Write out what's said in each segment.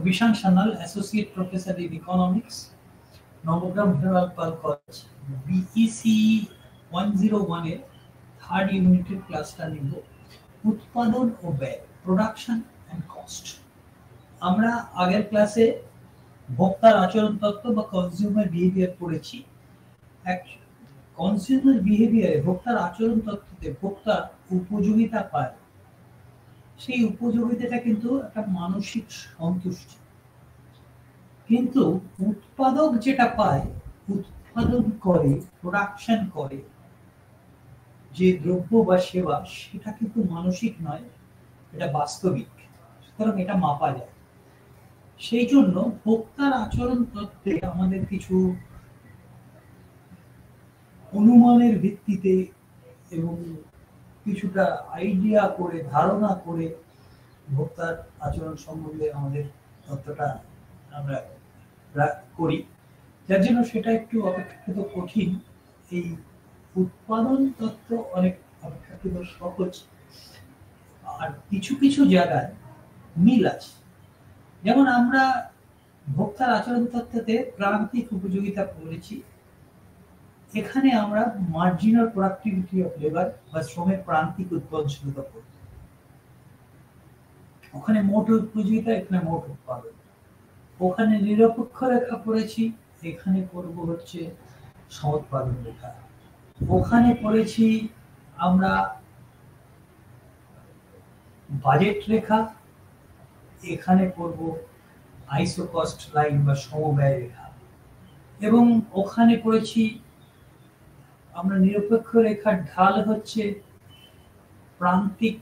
Vishan Shanal, Associate Professor in Economics, Nabagram Hiralal Paul college, BEC 101 এর third ইউনিটের ক্লাসটা নিব, উৎপাদন ও ব্যয়, প্রোডাকশন অ্যান্ড কস্ট। আমরা আগের ক্লাসে ভোক্তার আচরণ তত্ত্ব বা কনজিউমার বিহেভিয়ার পড়েছি। কনজিউমার বিহেভিয়ারে ভোক্তার আচরণ তত্ত্বতে ভোক্তা উপযোগিতা পায়, সেই উপযোগিতাটা কিন্তু একটা মানসিক সন্তুষ্টি। কিন্তু উৎপাদক যেটা পায়, উৎপাদন করে, প্রোডাকশন করে যে দ্রব্য বা সেবা, সেটা কিন্তু মানসিক নয়, এটা বাস্তবিক। সুতরাং এটা মাপা যায়। সেই জন্য ভোক্তার আচরণ তত্ত্বে আমাদের কিছু অনুমানের ভিত্তিতে এবং কিছুটা আইডিয়া করে, ধারণা করে ভোক্তার আচরণ সম্বন্ধে আমাদের তত্ত্বটা আমরা করি, যার জন্য সেটা একটু অপেক্ষাকৃত কঠিন। এই উৎপাদন তত্ত্ব অনেক অপেক্ষাকৃত সহজ, আর কিছু কিছু জায়গায় মিল আছে। যেমন আমরা ভোক্তার আচরণ তত্ত্বতে প্রান্তিক উপযোগিতা পড়েছি, এখানে আমরা মার্জিনাল প্রোডাক্টিভিটি অফ লেবার বা শ্রমের প্রান্তিক উৎপাদনশীলতা পড়ব। ওখানে মোট উপযোগিতা, এখানে মোট উৎপাদন। ওখানে নিরপেক্ষ রেখা পড়েছি, এখানে পড়ব হচ্ছে সমোৎপাদন রেখা। ওখানে পড়েছি আমরা বাজেট রেখা, এখানে পড়ব আইসো কস্ট লাইন বা সমব্যয় রেখা। এবং ওখানে পড়েছি আমরা নিরপেক্ষ রেখার ঢাল হচ্ছে প্রান্তিক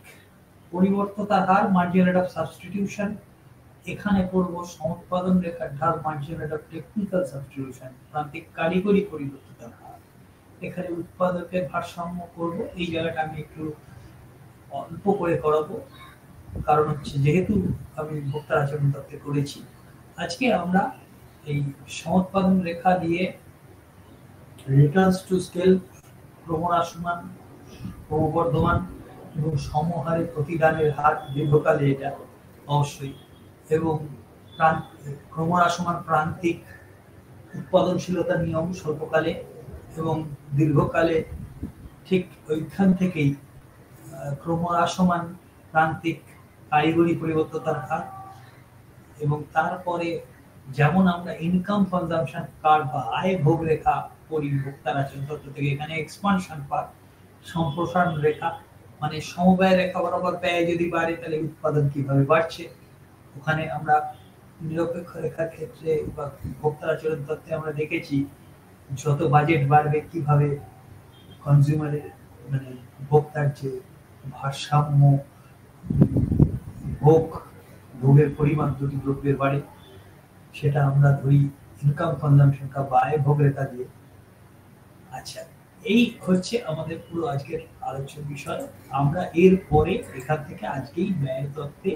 পরিবর্ততার হার, মার্জিন রেট অফ সাবস্টিটিউশন। এখানে পড়ব সমোৎপাদন রেখার ঢাল, margin rate of technical substitution, প্রান্তিক কারিগরি পরিবর্ততার হার। এখানে উৎপাদকের ভারসাম্য করব। এই জায়গাটা আমি একটু অল্প করে করাবো, কারণ হচ্ছে যেহেতু আমি ভোক্তার আচরণ তত্ত্বে করেছি। আজকে আমরা এই সমোৎপাদন রেখা দিয়ে রিটার্নস টু স্কেল, ক্রমহ্রাসমান, ক্রমবর্ধমান এবং সমহারে প্রতিদানের হার দীর্ঘকালে, এটা অবশ্যই, এবং ক্রমহ্রাসমান প্রান্তিক উৎপাদনশীলতার নিয়ম স্বল্পকালে এবং দীর্ঘকালে, ঠিক ওইখান থেকেই ক্রমহ্রাসমান প্রান্তিক কারিগরি পরিবর্ততার হার। এবং তারপরে যেমন আমরা ইনকাম কনজাম্পশন কার্ভ বা আয় ভোগ রেখা পড়ি ভোক্তার আচরণ তত্ত্ব থেকে, এখানে এক্সপানশন পার্ট, সম্প্রসারণ রেখা, মানে সমবায় রেখা বরাবর ব্যয় যদি বাড়ে তাহলে উৎপাদন কিভাবে বাড়ছে। ওখানে আমরা নিরপেক্ষ রেখার ক্ষেত্রে বা ভোক্তার আচরণ তত্ত্বে আমরা দেখেছি যত বাজেট বাড়বে কিভাবে কনজিউমারের মানে ভোক্তার যে ভারসাম্য, ভোগের পরিমাণ দুটি দ্রব্যের বাড়ে, সেটা আমরা ধরি ইনকাম কনজাম্পশন কা বা আয় ভোগ রেখা দিয়ে। আচ্ছা, এই হচ্ছে আমাদের পুরো আজকের আলোচ্য বিষয়। আমরা এর পরে এখান থেকে আজকেই ব্যয় তত্ত্বে,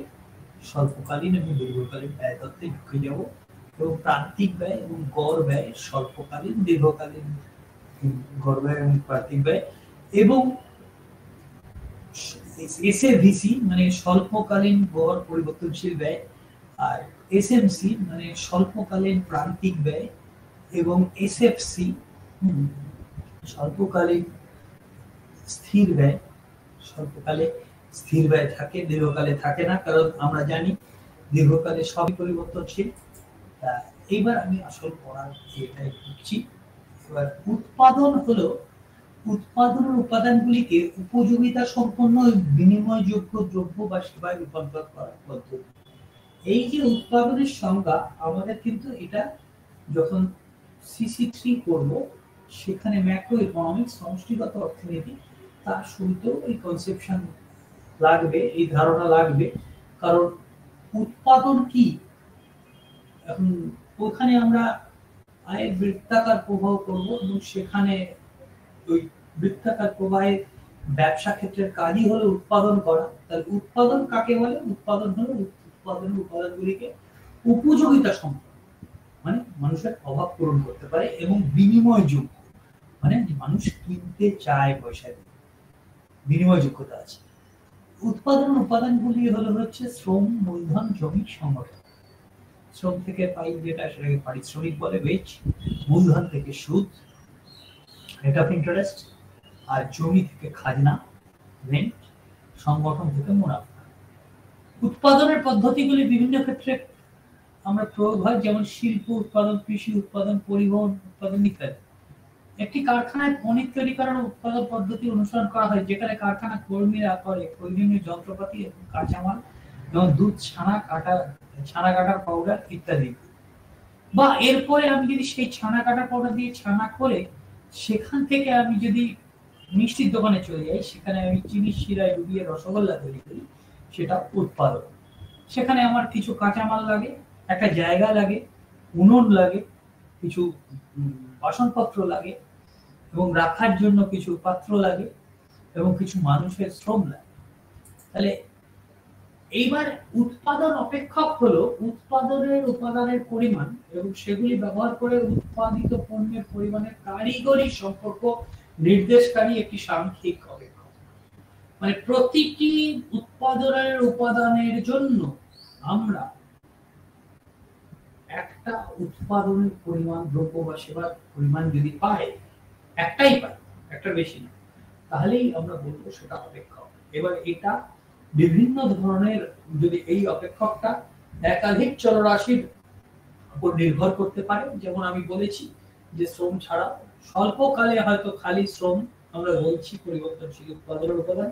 স্বল্পকালীন এবং দীর্ঘকালীন ব্যয় তত্ত্বে ঢুকে যাব, এবং প্রান্তিক ব্যয় এবং গড় ব্যয়, স্বল্পকালীন, দীর্ঘকালীন গড় ব্যয় এবং প্রান্তিক ব্যয়, এবং এসএভিসি মানে স্বল্পকালীন গড় পরিবর্তনশীল ব্যয়, আর এসএমসি মানে স্বল্পকালীন প্রান্তিক ব্যয়, এবং এসএফসি স্বল্পকালীন স্থির ব্যয়। স্বল্পকালে স্থির ব্যয় থাকে, দীর্ঘকালে থাকে না, কারণ আমরা জানি দীর্ঘকালে সবই পরিবর্তনশীল। এইবার আমি আসল পড়ার এটাই বুঝছি। এবার উৎপাদন হলো উৎপাদনের উপাদানগুলিকে উপযোগিতা সম্পন্ন বিনিময়যোগ্য দ্রব্য বা সেবায় রূপান্তর করার পদ্ধতি। এই যে উৎপাদনের সংজ্ঞা, আমাদের কিন্তু এটা যখন CC3 করব, সেখানে ম্যাক্রো ইকোনমিক্স, সমষ্টিগত অর্থনীতি, তার শুরুতেও এই কনসেপশন লাগবে, এই ধারণা লাগবে। কারণ উৎপাদন কি, এখন ওখানে আমরা আয়ের বৃত্তাকার প্রবাহ করব, এবং সেখানে ওই বৃত্তাকার প্রবাহের ব্যবসা ক্ষেত্রের কাজই হলো উৎপাদন করা। তাহলে উৎপাদন কাকে বলে? উৎপাদন হলো উৎপাদনের উপাদানগুলিকে উপযোগিতা সম্পন্ন, মানে মানুষের অভাব পূরণ করতে পারে, এবং বিনিময়যোগ্য, মানে মানুষ কিনতে চায়, পয়সা দিয়ে বিনিময়যোগ্যতা আছে। উৎপাদন উপাদানগুলি হচ্ছে শ্রম, মূলধন, জমি, সংগঠন। শ্রম থেকে পাই যেটা সেটাকে পারিশ্রমিক বলে, ওয়েজ। মূলধন থেকে সুদ, রেট অফ ইন্টারেস্ট। আর জমি থেকে খাজনা, রেন্ট। সংগঠন থেকে মুনাফা। উৎপাদনের পদ্ধতিগুলি বিভিন্ন ক্ষেত্রে আমরা প্রয়োগ হয়, যেমন শিল্প উৎপাদন, কৃষি উৎপাদন, পরিবহন উৎপাদন ইত্যাদি। একটি কারখানায় পণ্য তৈরি করার উৎপাদন পদ্ধতি অনুসরণ করা হয়, যেখানে কারখানা কর্মীরা করে প্রয়োজনীয় যন্ত্রপাতি এবং কাঁচামাল, যেমন দুধ, ছানা কাটার পাউডার ইত্যাদি। বা এরপরে আমি যদি সেই ছানা কাটার পাউডার দিয়ে ছানা করে সেখান থেকে আমি যদি মিষ্টির দোকানে চলে যাই, সেখানে আমি চিনি শিরায় ডুবিয়ে রসগোল্লা তৈরি করি, সেটা উৎপাদন। সেখানে আমার কিছু কাঁচামাল লাগে, একটা জায়গা লাগে, উনুন লাগে, কিছু বাসনপত্র লাগে, এবং রাখার জন্য কিছু পাত্র লাগে, এবং কিছু মানুষের শ্রম লাগে। তাহলে এইবার উৎপাদন অপেক্ষক হলো উৎপাদনের উপাদানের পরিমাণ এবং সেগুলি ব্যবহার করে উৎপাদিত পণ্যের পরিমাণের কারিগরি সম্পর্ক নির্দেশকারী একটি সাংখ্যিক অপেক্ষক। মানে প্রতিটি উৎপাদনের উপাদানের জন্য আমরা একটা উৎপাদনের পরিমাণ, দ্রব্য বা সেবার পরিমাণ যদি পাই, একটাই পাই, একটা বেশি না, তাহলেই আমরা বলবো সেটা অপেক্ষক। এবার এটা বিভিন্ন ধরনের, যদি এই অপেক্ষকটা একাধিক চলরাশির উপর নির্ভর করতে পারে, যেমন আমি বলেছি যে শ্রম ছাড়া স্বল্পকালে হয়তো খালি শ্রম আমরা বলছি পরিবর্তনশীল উৎপাদনের উপাদান,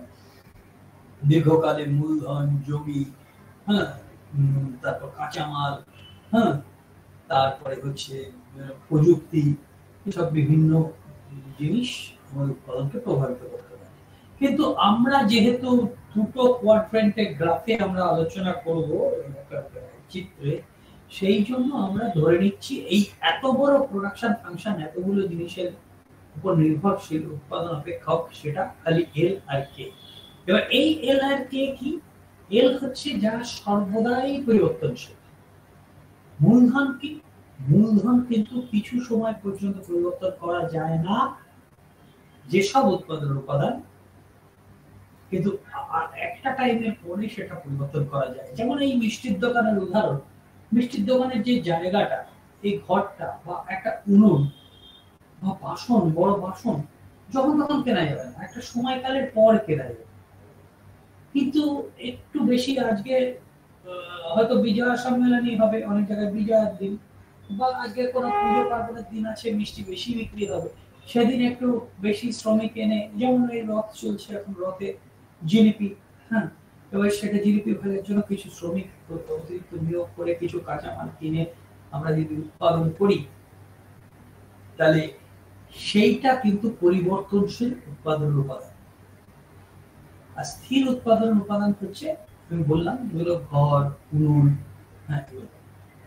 দীর্ঘকালে মূলধন, জমি, হ্যাঁ, তারপর কাঁচামাল, হ্যাঁ, তারপরে হচ্ছে প্রযুক্তি, এসব বিভিন্ন জিনিস আমাদের উৎপাদনকে প্রভাবিত করতে পারে। কিন্তু আমরা যেহেতু দুটো কোয়াড্রেন্টে গ্রাফে আমরা আলোচনা করব চিত্রে, সেই জন্য আমরা ধরে নিচ্ছি এই এত বড় প্রোডাকশন ফাংশন, এতগুলো জিনিসের উপর নির্ভরশীল উৎপাদন অপেক্ষক, সেটা খালি এল আর কে। এবার এই এল আর কে কি? এল হচ্ছে যা সর্বদাই পরিবর্তনশীল। মূলধন কি? মূলধন কিন্তু কিছু সময় পর্যন্ত পরিবর্তন করা যায় না, যেসব উৎপাদনের উপাদান, কিন্তু একটা টাইমের পরে সেটা পরিবর্তন করা যায়। যেমন এই মিষ্টির দোকানের উদাহরণ, মিষ্টির দোকানের যে জায়গাটা, এই ঘরটা বা একটা উনুন বা বাসন, বড় বাসন যখন তখন কেনা যাবে না, একটা সময়কালের পর কেনা যাবে। কিন্তু একটু বেশি, আজকে হয়তো বিজয়া সম্মেলনী হবে, অনেক জায়গায় বিজয়ার দিন, বা আজকে কোনো পুজো পার্বণের দিন আছে, মিষ্টি বেশি বিক্রি হবে, সেদিন একটু বেশি শ্রমিক এনে, যেমন এই রথ চলছে এখন, রথে জিলিপি, হ্যাঁ, এবার সেটা জিলিপি ভাজার জন্য কিছু শ্রমিক অতিরিক্ত নিয়োগ করে কিছু কাঁচামাল কিনে আমরা যদি উৎপাদন করি, তাহলে সেইটা কিন্তু পরিবর্তনশীল উৎপাদনের উপাদান। আর স্থির উৎপাদনের উপাদান হচ্ছে, আমি বললাম, যেগুলো ঘর, উনুন, হ্যাঁ,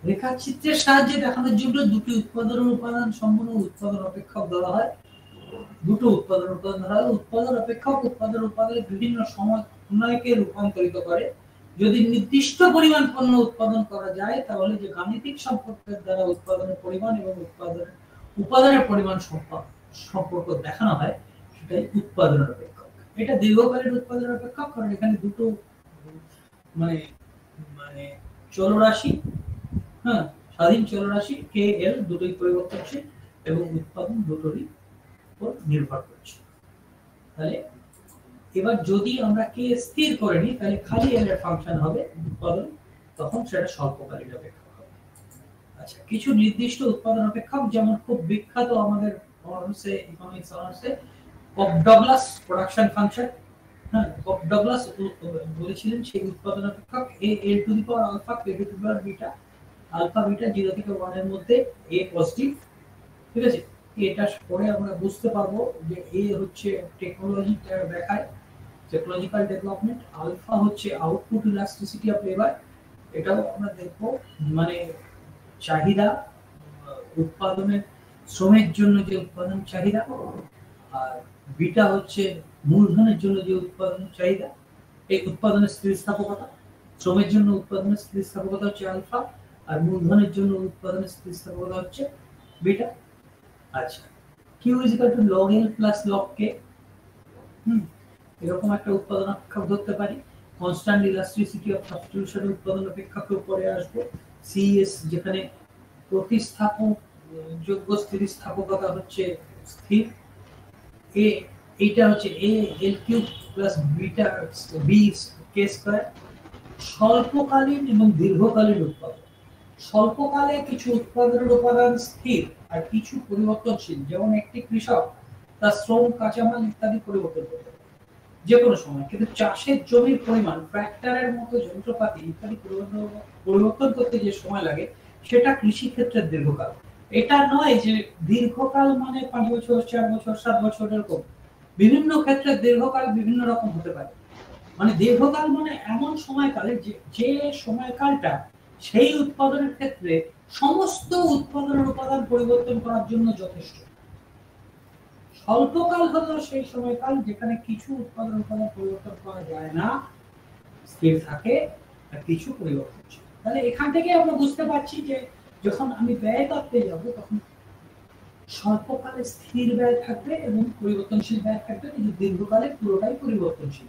রেখাচিত্রের সাহায্যে দেখানোর জন্য দুটি উৎপাদনের উপাদান সম্পূর্ণ উৎপাদন অপেক্ষক ধরা হয়। দুটো উৎপাদন উপাদান ধরা হয়। উৎপাদন অপেক্ষক উৎপাদন উপাদানের বিভিন্ন সমন্বয়কে রূপান্তরিত করে। যদি নির্দিষ্ট পরিমাণ পণ্য উৎপাদন করা যায়, তাহলে যে গাণিতিক সম্পর্কের দ্বারা উৎপাদনের পরিমাণ এবং উপাদানের পরিমাণ সম্পর্ক দেখানো হয়, সেটাই উৎপাদনের অপেক্ষক। এটা দীর্ঘকালীন উৎপাদনের অপেক্ষক, কারণ এখানে দুটো মানে মানে চলরাশি, হ্যাঁ, স্বাধীন চলরাশি কে এল দুটোই পরিবর্তনশীল এবং উৎপাদন দুটোরই উপর নির্ভর করছে। তাহলে এবার যদি আমরা কে স্থির করে নিই, তাহলে খালি এল এর ফাংশন হবে উৎপাদন, তখন সেটা স্বল্পকালীন অপেক্ষক হবে। আচ্ছা, কিছু নির্দিষ্ট উৎপাদন অপেক্ষক, যেমন খুব বিখ্যাত আমাদের অনার্সে, ইকোনমিক্স অনার্সে কপ-ডগলাস প্রোডাকশন ফাংশন, হ্যাঁ, কপ-ডগলাস বলেছিলেন সেই উৎপাদন অপেক্ষক A L to the power alpha K to the power beta, alpha beta 0 থেকে 1 এর মধ্যে এ পজিটিভ, ঠিক আছে। এটা পরে আমরা বুঝতে পারবো যে এ হচ্ছে টেকনোলজি দেখায়, টেকনোলজিক্যাল ডেভেলপমেন্ট, আলফা হচ্ছে আউটপুট ইলাস্টিসিটি অফ লেবার, এটাও আমরা দেখবো, মানে চাহিদা, উৎপাদনের শ্রমের জন্য যে উৎপাদন চাহিদা, আর বিটা হচ্ছে মূলধনের জন্য যে উৎপাদন চাহিদা, এই উৎপাদনের স্থিতিস্থাপকতা, শ্রমের জন্য উৎপাদনের স্থিতিস্থাপকতা হচ্ছে আলফা, আর মূলধনের জন্য উৎপাদনের স্থিতিস্থাপকতা হচ্ছে বিটা। আচ্ছা, Q is equal to log L plus log K, এরকম একটা উৎপাদন অপেক্ষক ধরতে পারি। কনস্ট্যান্ট ইলাস্টিসিটি অফ সাবস্টিটিউশন উৎপাদন অপেক্ষকের উপরে আসবো। সিএস যেখানে প্রতিস্থাপক যোগ্য স্থিতিস্থাপকতা হচ্ছে স্থির, এ এইটা হচ্ছে এ এল কিউব প্লাস বিটা বি কে স্কয়ার। স্বল্পকালীন এবং দীর্ঘকালীন উৎপাদন, স্বল্পকালে কিছু উৎপাদনের উপাদান স্থির আর কিছু পরিবর্তনশীল, যেমন একটি কৃষক তার শ্রম, কাঁচামাল ইত্যাদি পরিবর্তন করতে পারে যে কোনো সময়, কিন্তু চাষের জমির পরিমাণ, ট্রাক্টরের মতো যন্ত্রপাতি ইত্যাদি পরিবর্তন করতে যে সময় লাগে সেটা কৃষি ক্ষেত্রের দীর্ঘকাল। এটা নয় যে দীর্ঘকাল মানে 5 বছর, 4 বছর, 7 বছর, এরকম বিভিন্ন ক্ষেত্রে দীর্ঘকাল বিভিন্ন রকম হতে পারে। মানে দীর্ঘকাল মানে এমন সময়কালে যে সময়কালটা সেই উৎপাদনের ক্ষেত্রে সমস্ত উৎপাদনের উপাদান পরিবর্তন করার জন্য যথেষ্ট। স্বল্পকাল হলো সেই সময়কাল যেখানে কিছু উৎপাদন উপাদান পরিবর্তন করা যায় না, স্থির থাকে, আর কিছু পরিবর্তনশীল। তাহলে এখান থেকে আমরা বুঝতে পারছি যে যখন আমি ব্যয় করতে যাব তখন স্বল্পকালে স্থির ব্যয় থাকবে এবং পরিবর্তনশীল ব্যয় থাকবে, কিন্তু দীর্ঘকালে পুরোটাই পরিবর্তনশীল।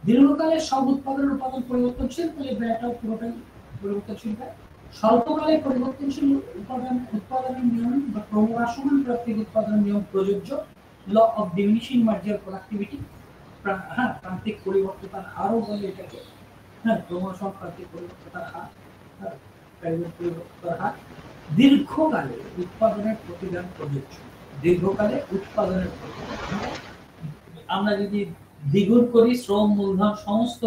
দীর্ঘকালে সব উৎপাদনের উপাদান পরিবর্তনশীল, তাহলে ব্যয়টাও পুরোটাই পরিবর্তনশীল ব্যয়। স্বল্পকালে পরিবর্তনশীল উৎপাদনের নিয়ম বা ক্রমহ্রাসমান প্রাকৃতিক উৎপাদনের নিয়ম প্রযোজ্য, law of diminishing marginal productivity. হ্যাঁ, প্রান্তিক পরিবর্তনতার হারও বলে এটাকে। হ্যাঁ, ক্রমহ্রাসমান প্রান্তিক পরিবর্তনতার হার, পরিবর্তনতার হার। দীর্ঘকালে উৎপাদনের প্রতিদান প্রযোজ্য, দীর্ঘকালে উৎপাদনের প্রতিদান। আমরা যদি দ্বিগুণ করি শ্রম, মূলধন, সমস্ত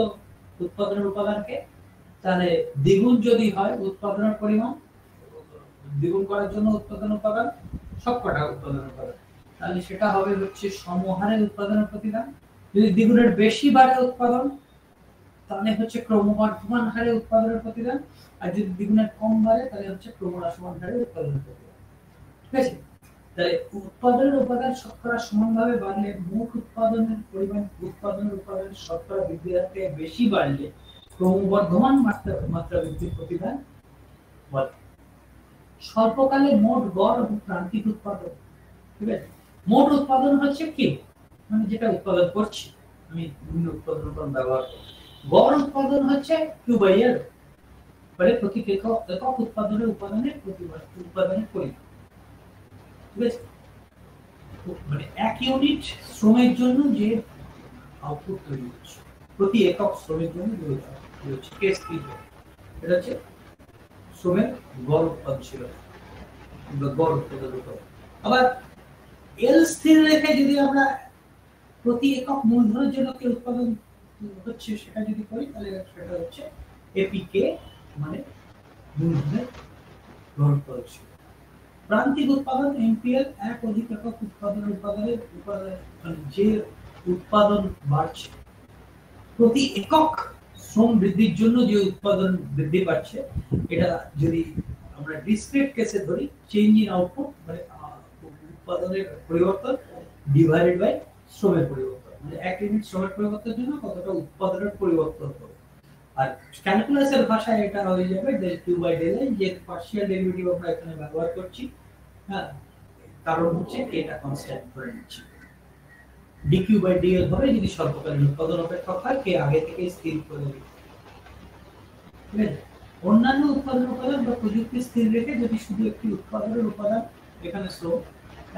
উৎপাদনের উপাদানকে, তাহলে দ্বিগুণ যদি হয় উৎপাদনের পরিমাণ, দ্বিগুণ করার জন্য উৎপাদন উপাদান, সবকটা উৎপাদন উপাদান, তাহলে সেটা হবে হচ্ছে সমহারে উৎপাদনের প্রতিদান। যদি দ্বিগুণের বেশি বাড়ে উৎপাদন, তাহলে হচ্ছে ক্রমবর্ধমান হারে উৎপাদনের প্রতিদান, আর যদি দ্বিগুণের কম বাড়ে তাহলে হচ্ছে ক্রমহ্রাসমান হারে উৎপাদনের প্রতিদান। ঠিক আছে? তাহলে উৎপাদনের উপাদান শতকরা সমানভাবে বাড়লে মোট উৎপাদনের পরিমাণ, উৎপাদনের উপাদানের শতকরা বৃদ্ধির হার থেকে বেশি বাড়লে ক্রমবর্ধমান মাত্রা বৃদ্ধির প্রতিদান বলে। স্বল্পকালে মোট গড় এবং প্রান্তিক উৎপাদন, ঠিক আছে? মোট উৎপাদন হচ্ছে কি, মানে যেটা উৎপাদন করছি আমি, বিভিন্ন উৎপাদন ব্যবহার করছি। গড় উৎপাদন হচ্ছে কিউ বাই এল, মানে প্রতি একক উৎপাদনের উপাদানের উৎপাদনের পরিমাণ। ঠিক আছে? মানে এক ইউনিট শ্রমের জন্য যে আউটপুট তৈরি হচ্ছে, প্রতি একক শ্রমের জন্য কেস কি, এটা হচ্ছে শ্রমের গড় উৎপাদনশীলতা, গড় উৎপাদন। আবার এল স্থির রেখে যদি আমরা প্রতি একক মূলধনের জন্য কি উৎপাদন হচ্ছে সেটা যদি করি, তাহলে সেটা হচ্ছে এপিকে, মানে মূলধনের গড় উৎপাদনশীলতা। প্রান্তিক উৎপাদন এমপিএল, এক অধিক একক উৎপাদনের মানে যে উৎপাদন বাড়ছে, প্রতি একক শ্রম বৃদ্ধির জন্য যে উৎপাদন বৃদ্ধি পাচ্ছে, এটা যদি আমরা ডিসক্রিট কেসে ধরি, চেঞ্জ ইন আউটপুট মানে উৎপাদনের পরিবর্তন ডিভাইডেড বাই শ্রমের পরিবর্তন, মানে এক ইউনিট শ্রমের পরিবর্তনের জন্য কতটা উৎপাদনের পরিবর্তন হবে। আর ক্যালকুলাসের ভাষায় এটা হয়ে যাবে del Q by del I, যে পার্শিয়াল ডেরিভেটিভ আমরা এখানে ব্যবহার করছি। হ্যাঁ, কারণ হচ্ছে এটা কনস্ট্যান্ট ধরে নিচ্ছি। dq বাই dl হবে যদি স্বল্পকালীন উৎপাদন অপেক্ষক হয়, কে আগে থেকে স্থির করে দিই। ঠিক আছে? অন্যান্য উৎপাদন উপাদান বা প্রযুক্তি স্থির রেখে যদি শুধু একটি উৎপাদনের উপাদান, এখানে শ্রম,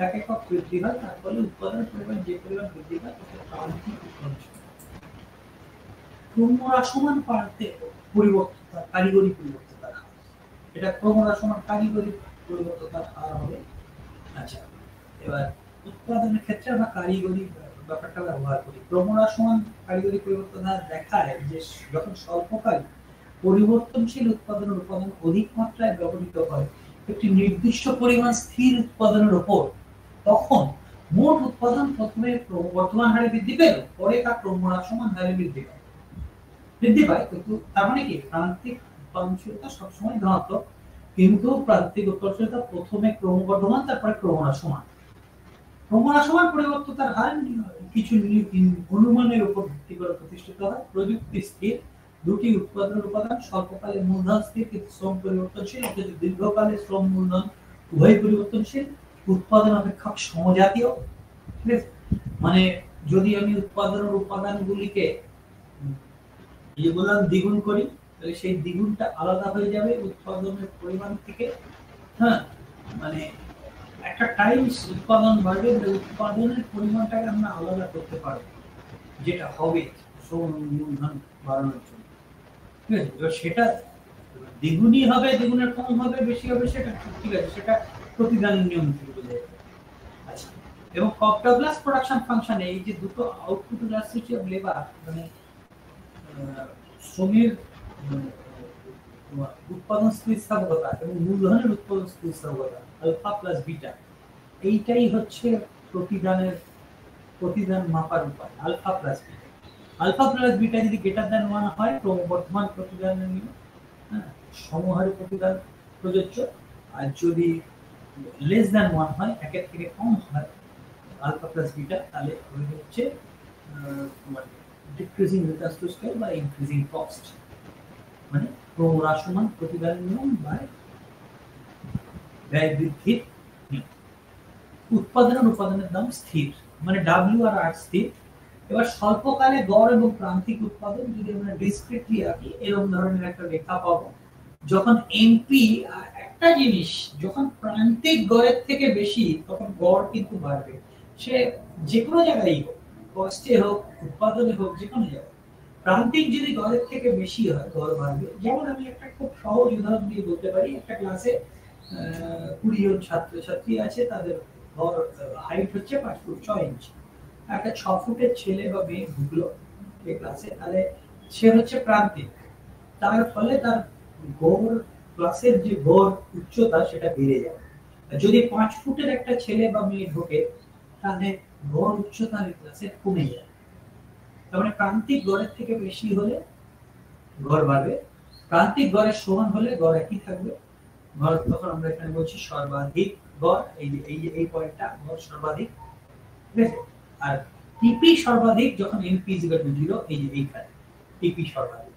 এক একক বৃদ্ধি হয়, তার ফলে উৎপাদনের পরিমাণ যে পরিমাণ বৃদ্ধি পায় তাকে প্রান্তিক উৎপাদনশীলতা। ক্রমহ্রাসমান পার্তে পরিবর্তনতা, কারিগরি পরিবর্তনতার হার, এটা ক্রমহ্রাসমান কারিগরি পরিবর্তনতার হার হবে। আচ্ছা, এবার উৎপাদনের ক্ষেত্রে আমরা কারিগরি ব্যাপারটা ব্যবহার করি। ক্রমহ্রাসমান কারিগরি পরিবর্তন হার দেখায় যে যখন স্বল্পকাল পরিবর্তনশীল উৎপাদনের উপাদান অধিক মাত্রায় ব্যবহৃত হয় একটি নির্দিষ্ট পরিমাণ স্থির উৎপাদনের উপর, তখন মোট উৎপাদন প্রথমে ক্রমবর্ধমান হারে বৃদ্ধি পেল, পরে তা ক্রমহ্রাসমান হারে বৃদ্ধি পায়। কিন্তু তার মানে কি, প্রান্তিক উৎপাদনশীলতা সবসময় ধনাত্মক, কিন্তু প্রান্তিক উৎপাদনশীলতা প্রথমে ক্রমবর্ধমান, তারপরে ক্রমহ্রাসমান। ক্রমহ্রাসমান পরিবর্তনতার হার কিছু অনুমানের উপর ভিত্তি করে প্রতিষ্ঠিত হয়। প্রযুক্তি স্থির, দুটি উৎপাদনের উপাদান, স্বল্পকালে মূলধন স্থির কিন্তু শ্রম পরিবর্তনশীল, অথচ দীর্ঘকালে শ্রম মূলধন উভয় পরিবর্তনশীল, উৎপাদন অপেক্ষক সমজাতীয়। ঠিক আছে? মানে যদি আমি উৎপাদনের উপাদানগুলিকে দ্বিগুণ করি, তাহলে সেই দ্বিগুণটা আলাদা হয়ে যাবে উৎপাদনের পরিমাণ থেকে। হ্যাঁ, মানে একটা টাইমস উৎপাদন বাড়বে, উৎপাদনের পরিমাণটাকে আমরা আলাদা করতে পারবো, যেটা হবে মূলধন বাড়ানোর জন্য। ঠিক আছে, এবার সেটা দ্বিগুণই হবে, দ্বিগুণের কম হবে, বেশি হবে, সেটা ঠিক আছে, সেটা প্রতিদানের নিয়ম থেকে বোঝা যাবে। আচ্ছা, এবং কস্ট প্রোডাকশন ফাংশনে এই যে দুটো আউটপুট ইলাস্টিসিটি অফ লেবার, মানে শ্রমের উৎপাদন স্থিতিস্থাপকতা এবং মূলধনের উৎপাদন স্থিতিস্থাপকতা আলফা প্লাস বিটা, এইটাই হচ্ছে প্রতিদান মাপার উপায়। Alpha plus beta, alpha plus beta যদি গ্রেটার দ্যান 1 হয় ক্রমবর্ধমান প্রতিদানের নিয়ম, হ্যাঁ, সমহারে প্রতিদান প্রযোজ্য। আর যদি লেস দ্যান 1 হয়, একের থেকে কম হয় আলফা প্লাস বিটা, তাহলে হচ্ছে ডিক্রিজিং রিটার্ন টু স্কেল বা ইনক্রিজিং কস্ট, মানে ক্রমহ্রাসমান প্রতিদানের নিয়ম বা ব্যয় বৃদ্ধির নিয়ম। উৎপাদনের দাম স্থির, মানে ডাব্লিউ আর আর স্থির। এবার স্বল্পকালে গড় এবং প্রান্তিক উৎপাদন যদি আমরা ডিসক্রিটলি আঁকি, এরকম ধরনের একটা রেখা পাবো। যখন এমপি, একটা জিনিস, যখন প্রান্তিক গড়ের থেকে বেশি, তখন গড় কিন্তু বাড়বে, সে যে কোনো জায়গায় হোক, কস্টে হোক, উৎপাদনে হোক, যে কোনো জায়গায়। প্রান্তিক যদি গড়ের থেকে বেশি হয়, গড় বাড়বে। যেমন আমি একটা খুব সহজ উদাহরণ দিয়ে বলতে পারি, একটা ক্লাসে 20 জন ছাত্রছাত্রী আছে, তাদের গড় হাইট হচ্ছে 5 ফুট 6 ইঞ্চি। একটা 6 ফুটের ছেলে বা মেয়ে ঢুকলো এই ক্লাসে, তাহলে সে হচ্ছে প্রান্তিক। তার ফলে তার গড়, ক্লাসের যে গড় উচ্চতা, সেটা বেড়ে যাবে। যদি 5 ফুটের একটা ছেলে বা মেয়ে ঢোকে, তাহলে গড় উচ্চতা ক্লাসে কমে যাবে। তার মানে প্রান্তিক গড়ের থেকে বেশি হলে গড় বাড়বে, প্রান্তিক গড়ের সমান হলে গড় একই থাকবে। গড় তখন আমরা এখানে বলছি সর্বাধিক গড়, এই পয়েন্টটা গড় সর্বাধিক, ঠিক আছে। আর টিপি সর্বাধিক যখন এমপি = 0, এই যে এইখানে টিপি সর্বাধিক।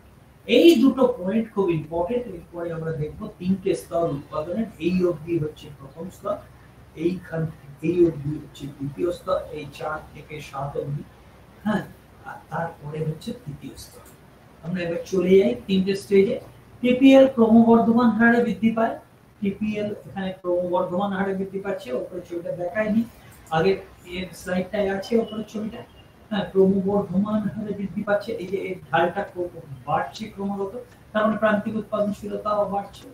এই দুটো পয়েন্ট খুব ইম্পর্টেন্ট। এরপরে আমরা দেখব তিনটে স্তর উৎপাদনের। এই অবধি হচ্ছে প্রথম স্তর, এইখান এই অবধি হচ্ছে দ্বিতীয় স্তর, এই 4 থেকে 7 অবধি, হ্যাঁ, আর তারপরে হচ্ছে তৃতীয় স্তর। আমরা এবার চলে যাই তিনটে স্টেজে। টিপিএল ক্রমবর্ধমান হারে বৃদ্ধি পায়। টিপিএল এখানে ক্রমবর্ধমান হারে বৃদ্ধি পাচ্ছে। উপরের ছবিটা দেখাইনি, আগের এর স্লাইডটায় আছে উপরের ছবিটা। হ্যাঁ, ক্রমবর্ধমান হারে বৃদ্ধি পাচ্ছে। এই যে এই ঢালটা বাড়ছে ক্রমাগত, তার মানে প্রান্তিক উৎপাদনশীলতাও বাড়ছে।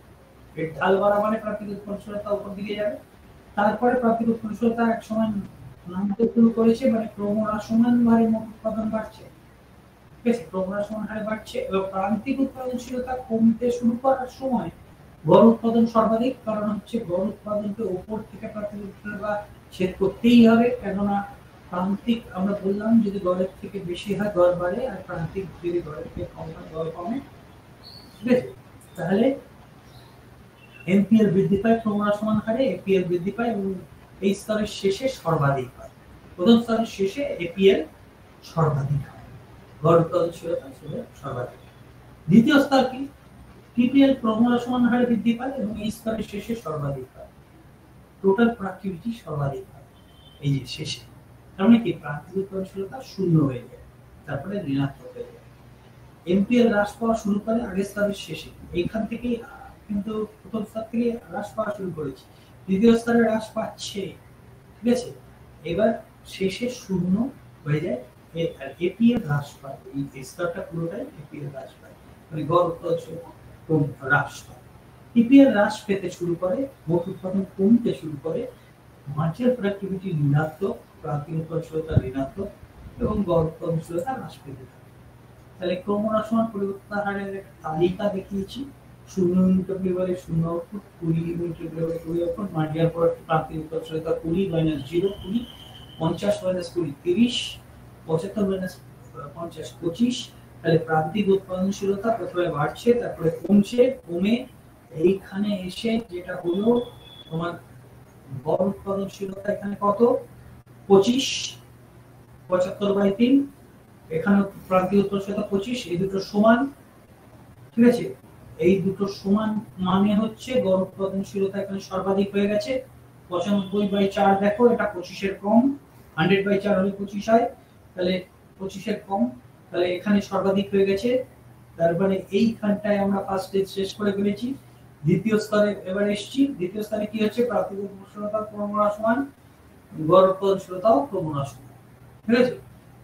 এই ঢাল বাড়া মানে প্রান্তিক উৎপাদনশীলতা উপর দিকে যাবে। তারপরে প্রান্তিক উৎপাদনশীলতা এক সময় নামতে শুরু করেছে, মানে ক্রমহ্রাসমান হারে মোট উৎপাদন বাড়ছে, ঠিক আছে, ক্রমহ্রাসমান হারে বাড়ছে। এবং প্রান্তিক উৎপাদনশীলতা কমতে শুরু করার সময় গড় উৎপাদন সর্বাধিক, কারণ হচ্ছে গড় উৎপাদনকে উপর থেকে প্রান্তিক উৎপাদন ছেদ করতেই হবে। কেননা প্রান্তিক, আমরা বললাম, যদি গড়ের থেকে বেশি হয় গড় বাড়ে, আর প্রান্তিক যদি গড়ের থেকে কম হয় গড় কমে, ঠিক আছে। তাহলে এমপিএল বৃদ্ধি পায় ক্রমহ্রাসমান হারে, এপিএল বৃদ্ধি পায় এবং এই স্তরের শেষে সর্বাধিক হয়। প্রথম স্তরের শেষে এপিএল সর্বাধিক হয়, গড় উৎপাদনশীলতা সর্বাধিক। দ্বিতীয় স্তর কি? টিপিএল ক্রমহ্রাসমান হারে বৃদ্ধি পায় এবং এই স্তরের শেষে সর্বাধিক হয়, টোটাল প্রোডাক্টিভিটি সর্বাধিক হয় এই যে শেষে। তার মানে কি, প্রান্তিক উৎপাদনশীলতা শূন্য হয়ে যায়, তারপরে ঋণাত্মক হয়ে যায়। এমপিএল হ্রাস পাওয়া শুরু করে আগের স্তরের শেষে, এইখান থেকে কিন্তু প্রথম স্তর থেকে হ্রাস পাওয়া শুরু করেছে, দ্বিতীয় স্তরে হ্রাস পাচ্ছে, ঠিক আছে। এবার শেষে শূন্য হয়ে যায়, আর এপিএল হ্রাস পায়। এই স্তরটা পুরোটাই এপিএল হ্রাস পায়, মানে গড় উৎপাদনশীলতা হ্রাস পায়। টিপিএল হ্রাস পেতে শুরু করে, মোট উৎপাদন কমতে শুরু করে, মার্জিনাল প্রোডাক্টিভিটি ঋণাত্মক, প্রান্তিক উৎপাদনশীলতা ঋণাত্মক এবং গড় উৎপাদনশীলতা হ্রাস পেতে থাকে। তাহলে ক্রমহ্রাসমান পরিবর্তন হারের একটা তালিকা দেখিয়েছি। 0 ইউনিট লেভেলে 0 আউটপুট, 20 ইউনিট লেভেলে 20 আউটপুট, মার্জিনাল প্রান্তিক উৎপাদনশীলতা 20 - 0 20, 50 - 20 30, 75 - 50 25। তাহলে প্রান্তিক উৎপাদনশীলতা প্রথমে বাড়ছে, তারপরে কমছে, কমে এইখানে এসে যেটা হলো তোমার গড় উৎপাদনশীলতা এখানে কত, 25, 75/3। এখানে প্রান্তিক উৎপাদনশীলতা 25, এই দুটো সমান, ঠিক আছে। এই দুটো সমান মানে হচ্ছে গড় উৎপাদনশীলতা এখানে সর্বাধিক হয়ে গেছে। 95/4 দেখো, এটা 25 এর কম। 100/4 হলে 25 হয়, তাহলে 25 এর কম, তাহলে এখানে সর্বাধিক হয়ে গেছে তার মানে এইখানটায় আমরা ফার্স্ট স্টেজ শেষ করে ফেলেছি। দ্বিতীয় স্তরে এবার এসেছি। দ্বিতীয় স্তরে কি হচ্ছে? প্রাকৃতিক উষ্ণতা ক্রমহ্রাস সমান, গড় উষ্ণতাও ক্রমহ্রাস সমান। ঠিক আছে?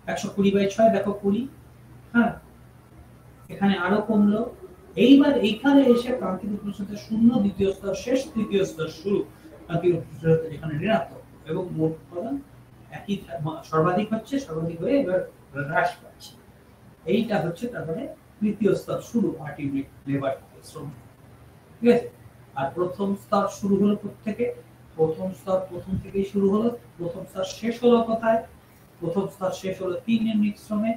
120/6 দেখো 20। হ্যাঁ, এখানে আরো কমলো। এইবার এইখানে এসে প্রাকৃতিক উষ্ণতা শূন্য, দ্বিতীয় স্তর শেষ, তৃতীয় স্তর শুরু। প্রাকৃতিক উষ্ণতা যেখানে ঋণাত্মক এবং মোট উৎপাদন একই সর্বাধিক হচ্ছে, সর্বাধিক হয়ে এবার হ্রাস পাচ্ছে। এইটা হচ্ছে তারপরে তৃতীয় স্তর শুরু, পার্ট ইউনিট লেবার শ্রম। ঠিক আছে? আর প্রথম স্তর শুরু হলো থেকে, প্রথম স্তর প্রথম থেকেই শুরু হলো। প্রথম স্তর শেষ হলো কোথায়? প্রথম স্তর শেষ হলো 3 ইউনিট শ্রমে,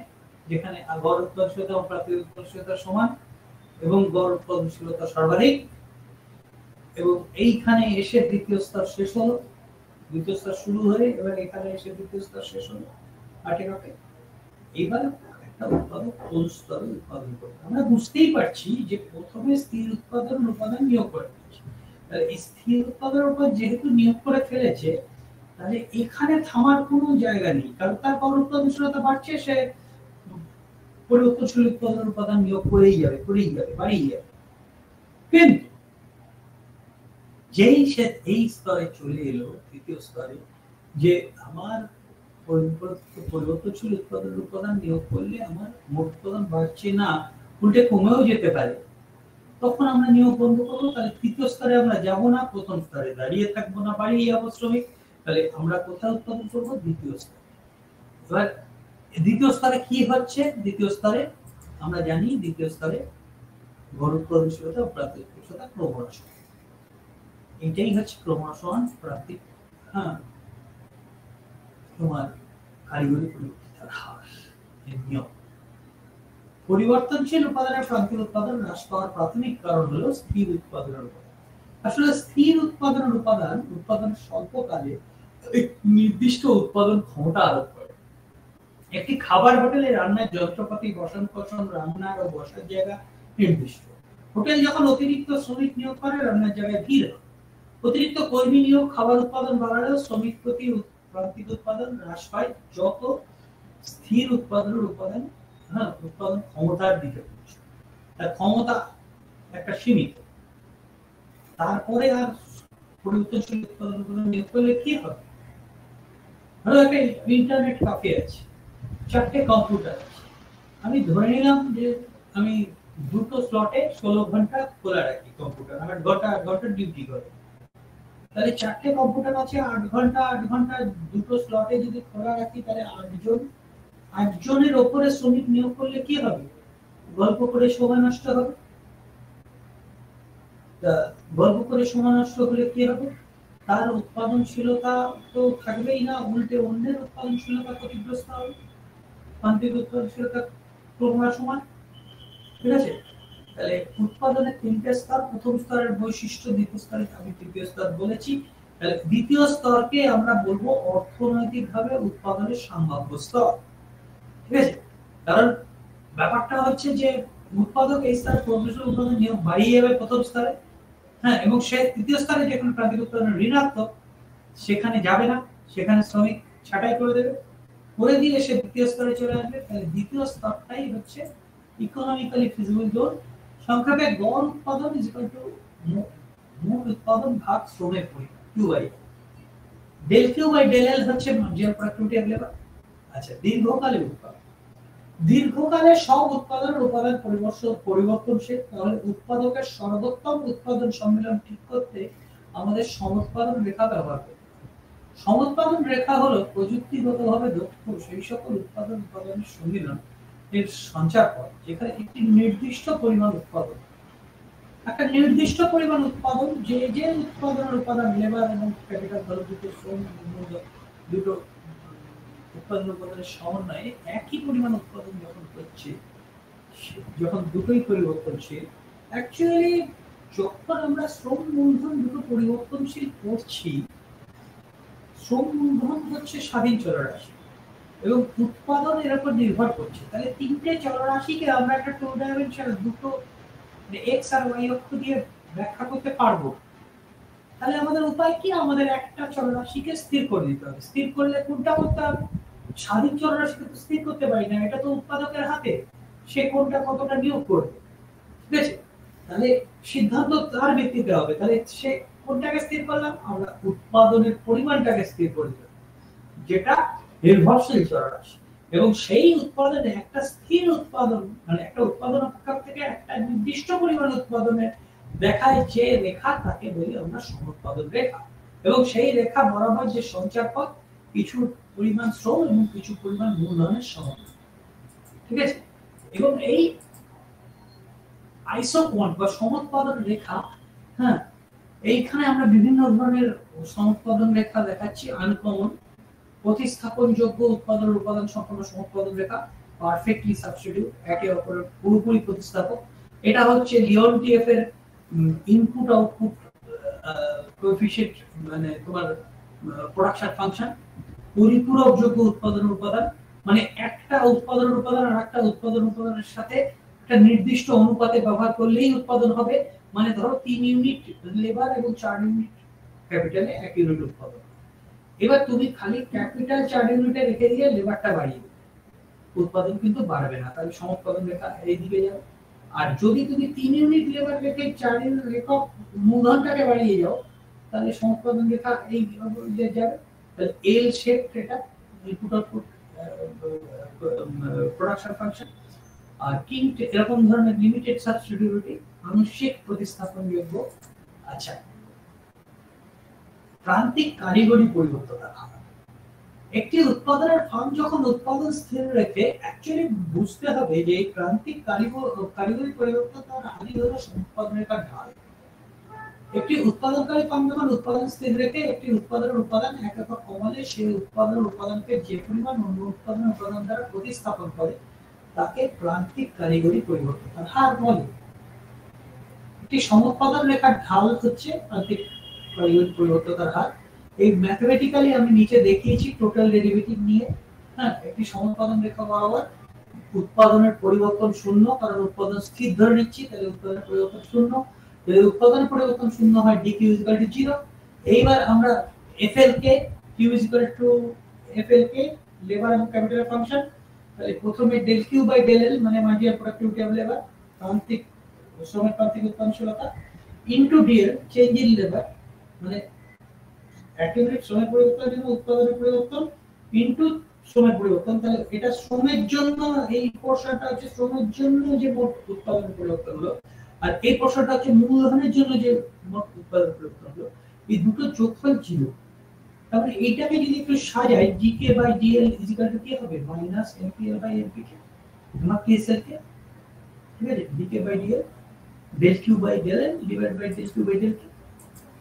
যেখানে গড় উৎপাদনশীলতা এবং প্রাকৃতিক উৎপাদনশীলতা সমান এবং গড় উৎপাদনশীলতা সর্বাধিক। এবং এইখানে এসে দ্বিতীয় স্তর শেষ হলো, দ্বিতীয় স্তর শুরু হয়ে এবার এখানে এসে দ্বিতীয় স্তর শেষ হলো। আটেকাকে এবার একটা উৎপাদক কোন স্তরে উৎপাদন করবে? আমরা বুঝতেই পারছি যে প্রথমে স্থির উৎপাদন উপাদান নিয়োগ করে দিয়েছে। তাহলে এই স্থির উৎপাদনের উপর যেহেতু নিয়োগ করে ফেলেছে, তাহলে এখানে থামার কোনো জায়গা নেই, কারণ তার গড় উৎপাদনশীলতা বাড়ছে, সে পরিবর্তনশীল উৎপাদন উপাদান নিয়োগ করেই যাবে, বাড়িয়ে যাবে। কিন্তু যেই সে এই স্তরে চলে এলো, তৃতীয় স্তরে, যে আমার পরিবর্তনশীল উৎপাদন নিয়োগ করলে আমার মোট উৎপাদন বাড়ছে না, উল্টে কমেও যেতে পারে, তখন আমরা নিয়োগ বন্ধ করবো। তাহলে তৃতীয় স্তরে আমরা যাব না, প্রথম স্তরে দাঁড়িয়ে থাকবো না, বাড়িয়ে যাবো শ্রমিক। তাহলে আমরা কোথায় উৎপাদন করবো? দ্বিতীয় স্তরে। এবার দ্বিতীয় স্তরে কি হচ্ছে? দ্বিতীয় স্তরে আমরা জানি, দ্বিতীয় স্তরে গড় উৎপাদনশীলতা ও প্রাকৃতিক উষ্ণতা ক্রমহ্রাস। এটাই হচ্ছে ক্রমহ্রাস সমান প্রাকৃতিক তোমার কারিগরি পরিবর্তনের হ্রাস এর নিয়ম। পরিবর্তনশীল উপাদানের প্রান্তিক উৎপাদন হ্রাস পাওয়ার প্রাথমিক কারণ হলো স্থির উৎপাদনের উপাদান। আসলে স্থির উৎপাদনের উৎপাদনের স্বল্পকালে নির্দিষ্ট উৎপাদন ক্ষমতা আরোপ করে। একটি খাবার হোটেলে রান্নার যন্ত্রপাতি, বসন কোসন, রান্নার ও বসার জায়গা নির্দিষ্ট। হোটেল যখন অতিরিক্ত শ্রমিক নিয়োগ করে, রান্নার জায়গায় ভিড় হয়। অতিরিক্ত কর্মী নিয়োগ খাবার উৎপাদন বাড়ালেও শ্রমিক প্রতি প্রান্তিক উৎপাদন হ্রাস পায়, যত স্থির উৎপাদনের উৎপাদন ক্ষমতার দিকে পৌঁছে। তার ক্ষমতা একটা সীমিত। তারপরে আর পরিবর্তনশীল উৎপাদন নিয়োগ করলে কি হবে? ধরো একটা ইন্টারনেট ক্যাফে আছে, 4টে কম্পিউটার আছে, আমি ধরে নিলাম যে আমি দুটো স্লটে 16 ঘন্টা খোলা রাখি কম্পিউটার, 8 ঘন্টা ডিউটি করে। তাহলে 4টে কম্পিউটার আছে, 8 ঘন্টা দুটো স্লটে যদি খোলা রাখি, তাহলে 8 জনের উপরে শ্রমিক নিয়োগ করলে কি হবে? গল্প করে সময় নষ্ট হবে। গল্প করে সময় নষ্ট হলে কি হবে? তার উৎপাদনশীলতা তো থাকবেই না, উল্টে অন্যের উৎপাদনশীলতা ক্ষতিগ্রস্ত হবে। প্রান্তিক উৎপাদনশীলতা ক্রমহ্রাস সমান। ঠিক আছে? তাহলে উৎপাদনের 3টে স্তর। প্রথম স্তরের বৈশিষ্ট্য, দ্বিতীয় স্তরে আমি তৃতীয় স্তর বলেছি। তাহলে দ্বিতীয় স্তরকে আমরা বলবো অর্থনৈতিকভাবে উৎপাদনের সম্ভাব্য স্তর। ঠিক আছে? কারণ ব্যাপারটা হচ্ছে যে উৎপাদক এই স্তরে পরিবর্তনশীল উৎপাদন নিয়োগ বাড়িয়ে যাবে প্রথম স্তরে, হ্যাঁ, এবং সে তৃতীয় স্তরে যেখানে প্রাকৃতিক উৎপাদন ঋণাত্মক, সেখানে যাবে না, সেখানে শ্রমিক ছাঁটাই করে দেবে, করে দিয়ে সে দ্বিতীয় স্তরে চলে আসবে। তাহলে দ্বিতীয় স্তরটাই হচ্ছে ইকোনমিক্যালি ফিজিবল জোন। সংক্ষেপে গড় উৎপাদন ইজ ইকুয়াল টু মোট উৎপাদন ভাগ শ্রমের পরিমাণ, Q/L। Del Q by del L হচ্ছে মার্জিনাল প্রোডাক্টিভিটি অফ লেবার। আচ্ছা, দীর্ঘকালে উৎপাদন। দীর্ঘকালে সব উৎপাদনের উপাদান পরিবর্তনশীল, তাহলে উৎপাদকের সর্বোত্তম উৎপাদন সম্মেলন ঠিক করতে আমাদের সমুৎপাদন রেখা ব্যবহার করতে হবে। সমুৎপাদন রেখা হলো প্রযুক্তিগতভাবে দক্ষ সেই সকল উপাদানের সম্মিলন এর সঞ্চার পথ, যেখানে একটি নির্দিষ্ট পরিমাণ উৎপাদন, একটা নির্দিষ্ট পরিমাণ উৎপাদন, যে উৎপাদনের উপাদান লেবার এবং ক্যাপিটাল ধরো দুটো শ্রম দুটো উৎপাদন উপাদানের সমন্বয়ে একই পরিমাণ উৎপাদন যখন হচ্ছে, যখন দুটোই পরিবর্তনশীল, অ্যাকচুয়ালি যখন আমরা শ্রম মূলধন দুটো পরিবর্তনশীল করছি, শ্রম মূলধন হচ্ছে স্বাধীন চলরাশি এবং উৎপাদন এর উপর নির্ভর করছে। তাহলে 3টে চলরাশিকে আমরা একটা 2 ডাইমেনশন দুটো এক্স আর ওয়াই অক্ষ দিয়ে ব্যাখ্যা করতে পারবো। তাহলে আমাদের উপায় কি? আমাদের একটা চলরাশিকে স্থির করে দিতে হবে। স্থির করলে কোনটা করতে হবে? স্বাধীন চলরাশিকে তো স্থির করতে পারি না, এটা তো উৎপাদকের হাতে। সে কোনটা কতটা নিয়োগ করবে, ঠিক আছে? তাহলে সিদ্ধান্ত তার ভিত্তিতে হবে। তাহলে সে কোনটাকে স্থির করলাম, আমরা উৎপাদনের পরিমাণটাকে স্থির করে দিলাম, যেটা নির্ভরশীল চলরাশি। এবং সেই উৎপাদনে একটা স্থির উৎপাদন, মানে একটা উৎপাদন অপেক্ষক থেকে একটা নির্দিষ্ট পরিমাণ উৎপাদনের দেখায় যে রেখা, তাকে বলি আমরা সমুৎপাদন রেখা। এবং সেই রেখা বরাবর যে সঞ্চার পথ, কিছু পরিমাণ শ্রম এবং কিছু পরিমাণ মূলধনের সমন্বয়, ঠিক আছে? এবং এই আইসোকোণ বা সমুৎপাদন রেখা, হ্যাঁ, এইখানে আমরা বিভিন্ন ধরনের সমুৎপাদন রেখা দেখাচ্ছি। আনকমন, প্রতিস্থাপনযোগ্য উৎপাদন উপাদান সম্পন্ন সমুৎপাদন রেখা, পারফেক্টলি সাবস্টিটিউট, একে অপরের পুরোপুরি প্রতিস্থাপক। এটা হচ্ছে লিওনটিয়েফ এর ইনপুট আউটপুট কোএফিশিয়েন্ট, মানে তোমার প্রোডাকশন ফাংশন। পরিপূরকযোগ্য উৎপাদন উপাদান, মানে একটা উৎপাদন উপাদান আর একটা উৎপাদন উপাদানের সাথে একটা নির্দিষ্ট অনুপাতে ব্যবহার করলেই উৎপাদন হবে। মানে ধরো 3 ইউনিট লেবার এবং 4 ইউনিট ক্যাপিটালে 1 ইউনিট উৎপাদন। এবার তুমি খালি ক্যাপিটাল 4 ইউনিটে রেখে দিয়ে লেবারটা বাড়িয়ে দেবে, উৎপাদন কিন্তু বাড়বে না। তাহলে সমুৎপাদন রেখা এই দিকে যাবে। আর যদি তুমি 3 ইউনিট লেবার রেখে 4 ইউনিট একক মূলধনটাকে বাড়িয়ে যাও, তাহলে সমুৎপাদন রেখা এই দিকে যাবে। তাহলে এল শেপ, এটা ইনপুট আউটপুট প্রোডাকশন ফাংশন। আর কিংট এরকম ধরনের লিমিটেড সাবস্টিটিউটিভিটি, আংশিক প্রতিস্থাপনযোগ্য। আচ্ছা, প্রান্তিক কারিগরি পরিবর্তন। একটি উৎপাদনের ফার্ম যখন উৎপাদন স্থির রেখে, অ্যাকচুয়ালি বুঝতে হবে যে এই প্রান্তিক কারিগরি পরিবর্তন তার আদি হলো উৎপাদন রেখার ঢাল। একটি উৎপাদনকারী ফার্ম যখন উৎপাদন স্থির রেখে একটি উৎপাদনের উপাদান এক একক কমালে, সেই উৎপাদনের উপাদানকে যে পরিমাণ অন্য উৎপাদনের উপাদান দ্বারা প্রতিস্থাপন করে, তাকে প্রান্তিক কারিগরি পরিবর্তন হার বলে। একটি সমুৎপাদন রেখার ঢাল হচ্ছে প্রান্তিক কারিগরি পরিবর্তন হার। এই ম্যাথমেটিক্যালি আমি নিচে দেখিয়েছি টোটাল ডেরিভেটিভ নিয়ে। হ্যাঁ, একটি সমুৎপাদন রেখা বরাবর উৎপাদনের পরিবর্তন শূন্য, কারণ উৎপাদন স্থির ধরে নিচ্ছি, তাহলে উৎপাদনের পরিবর্তন শূন্য। যদি উৎপাদনের পরিবর্তন শূন্য হয়, d q = 0। এইবার আমরা fl কে q = fl কে লেবার এবং ক্যাপিটাল ফাংশন, তাহলে প্রথমে del q by del l, মানে মার্জিনাল প্রোডাক্টিভিটি অফ লেবার, প্রান্তিক শ্রমের প্রান্তিক উৎপাদনশীলতা, into dl, change in labour, মানে অ্যাক্টিভিটি শ্রমের পরিবর্তন এবং উৎপাদনের পরিবর্তন, ইনটু শ্রমের পরিবর্তন। তাহলে এটা শ্রমের জন্য, এই পোরশনটা হচ্ছে শ্রমের জন্য যে মোট উৎপাদনের পরিবর্তন হলো, আর এই পোরশনটা হচ্ছে মূলধনের জন্য যে মোট উৎপাদন পরিবর্তন হলো। এই দুটো যোগফল 0। তাহলে এইটাকে যদি একটু সাজাই, dk by dl = কি হবে? মাইনাস mpl by mpk, আমরা psl কে, ঠিক আছে, dk by dl del q by del l divided by del q by del k।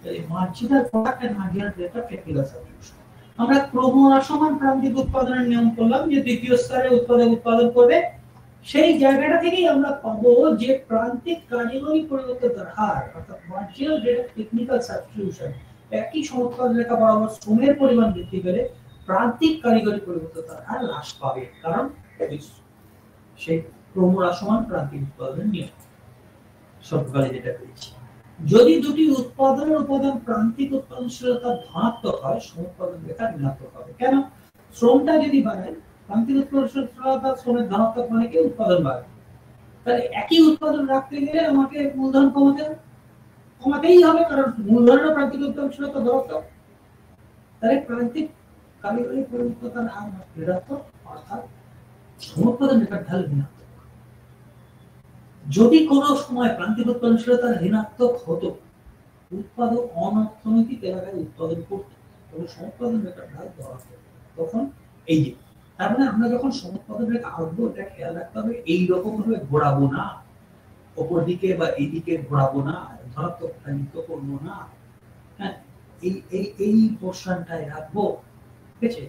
তাহলে marginal product and marginal rate of technical substitution. আমরা ক্রমহ্রাসমান প্রান্তিক উৎপাদনের নিয়ম করলাম যে দ্বিতীয় স্তরে উৎপাদন করবে, সেই জায়গাটা থেকেই আমরা পাবো যে প্রান্তিক কারিগরি পরিবর্তনের হার, অর্থাৎ marginal rate of technical substitution, একই সমুৎপাদন রেখা বরাবর শ্রমের পরিমাণ বৃদ্ধি পেলে প্রান্তিক কারিগরি পরিবর্তনের হার হ্রাস পাবে, কারণ সেই ক্রমহ্রাসমান প্রান্তিক উৎপাদনের নিয়ম সবকালে যেটা পেয়েছি। যদি দুটি উৎপাদনের উপাদান প্রান্তিক উৎপাদনশীলতা ধনাত্মক হয়, সমুৎপাদন রেখা ঋণাত্মক হবে। কেন? শ্রমটা যদি বাড়ে, প্রান্তিক উৎপাদনশীলতা শ্রমের ধনাত্মক মানে কি উৎপাদন বাড়ে। তাহলে একই উৎপাদন রাখতে গেলে আমাকে মূলধন কমাতেই হবে, কারণ মূলধনের প্রান্তিক উৎপাদনশীলতা ধনাত্মক। তাহলে প্রান্তিক কারিগরি পরিবর্তনের হার ঋণাত্মক, অর্থাৎ সমুৎপাদন রেখার ঢাল ঋণাত্মক। যদি কোনো সময় প্রান্তিক উৎপাদনশীলতা ঋণাত্মক হতো, উৎপাদক অনর্থনৈতিক এলাকায় উৎপাদন করত, তখন সমুৎপাদন রেখার ঢাল ধনাত্মক। তখন এই যে, তার মানে আমরা যখন সমুৎপাদন রেখা আঁকবো, এটা খেয়াল রাখতে হবে এইরকম ভাবে ঘোরাবো না, ওপর দিকে বা এইদিকে ঘোরাবো না, ধনাত্মক নিত্য করবো না। হ্যাঁ, এই এই এই পোরশনটায় রাখবো, ঠিক আছে,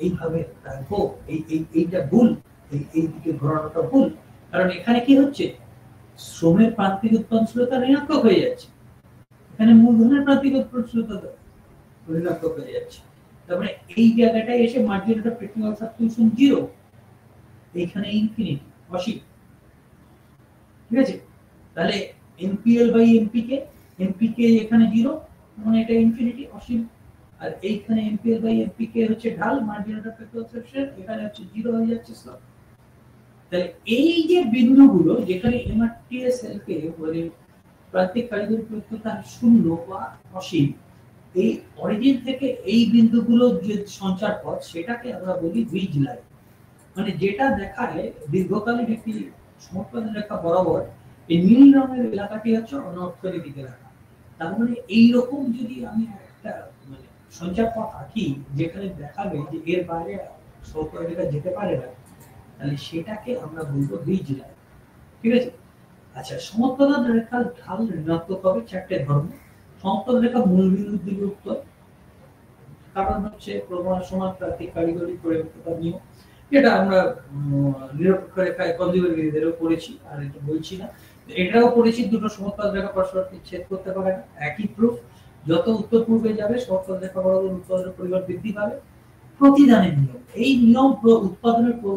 এইভাবে রাখবো। এইটা ভুল, এই দিকে ঘোরানোটা ভুল। কারণ এখানে কি হচ্ছে, শ্রমের প্রান্তিক উৎপাদনশীলতা ঋণাত্মক হয়ে যাচ্ছে, এখানে মূলধনের প্রান্তিক উৎপাদনশীলতা ঋণাত্মক হয়ে যাচ্ছে। তারপরে এই জায়গাটায় এসে marginal rate of technical substitution 0, এইখানে ইনফিনিটি, অসীম, ঠিক আছে। তাহলে mpl by mpk এখানে 0, মানে এটা ইনফিনিটি, অসীম। আর এইখানে mpl by mpk হচ্ছে ঢাল, marginal rate of technical substitution, এখানে হচ্ছে 0 হয়ে যাচ্ছে স্লপ। তাহলে এই যে বিন্দুগুলো যেখানে এমআরটিএস সেলকে মানে প্রান্তিক কারিগরি প্রত্যক্ষতা শূন্য বা অসীম, এই অরিজিন থেকে এই বিন্দুগুলো যে সঞ্চার পথ সেটাকে আমরা বলি ব্রিজ লাইন। মানে যেটা দেখায় দীর্ঘকালীন একটি সমোৎপাদন রেখা বরাবর এই নীল রঙের এলাকাটি হচ্ছে অনর্থনৈতিক এলাকা। তার মানে এইরকম যদি আমি একটা মানে সঞ্চার পথ আঁকি যেখানে দেখাবে যে এর বাইরে সমোৎপাদন রেখা যেতে পারে না, তাহলে সেটাকে আমরা বলবো ব্রিজ লাইন। ঠিক আছে। আচ্ছা, সমোৎপাদন রেখার ঢাল ঋণাত্মক হবে চারটে ধর্ম। সমোৎপাদন রেখা মূল বিন্দুর দিকে উত্তর, কারণ হচ্ছে ক্রমসমান প্রান্তিক কারিগরি পরিবর্তন নিয়ম, যেটা আমরা নিরপেক্ষ রেখায় কনজিউগেটিভেরও পড়েছি, আর এটা বলছি না। এটাও পড়েছি, দুটো সমোৎপাদন রেখা পরস্পরকে ছেদ করতে পারে না, একই প্রুফ। যত উত্তর পূর্বে যাবে সমোৎপাদন রেখা বরাবর উৎপাদনের পরিমাণ বৃদ্ধি পাবে। প্রতিদানের নিয়ম, এই নিয়ম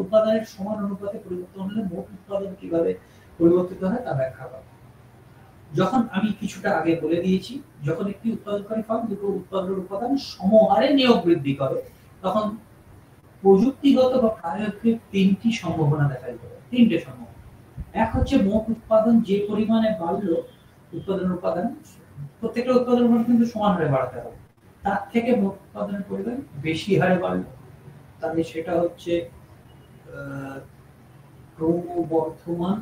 উৎপাদনের সমান অনুপাতে পরিবর্তন হলে মোট উৎপাদন কিভাবে পরিবর্তিত হয় তা ব্যাখ্যা করে। যখন আমি কিছুটা আগে বলে দিয়েছি, যখন একটি উৎপাদনকারী ফার্ম দুটো উৎপাদনের উপাদান সমহারে নিয়োগ বৃদ্ধি করে, তখন প্রযুক্তিগত বা প্রায়োগিক তিনটি সম্ভাবনা দেখা যাবে। তিনটে সম্ভাবনা। এক হচ্ছে মোট উৎপাদন যে পরিমাণে বাড়লো, উৎপাদনের উপাদান প্রত্যেকটা উৎপাদনের উপাদান কিন্তু সমান হারে বাড়তে হবে, তার থেকে মোট উৎপাদনের পরিমাণ বেশি হারে বাড়লো, তাহলে সেটা হচ্ছে ক্রমবর্ধমান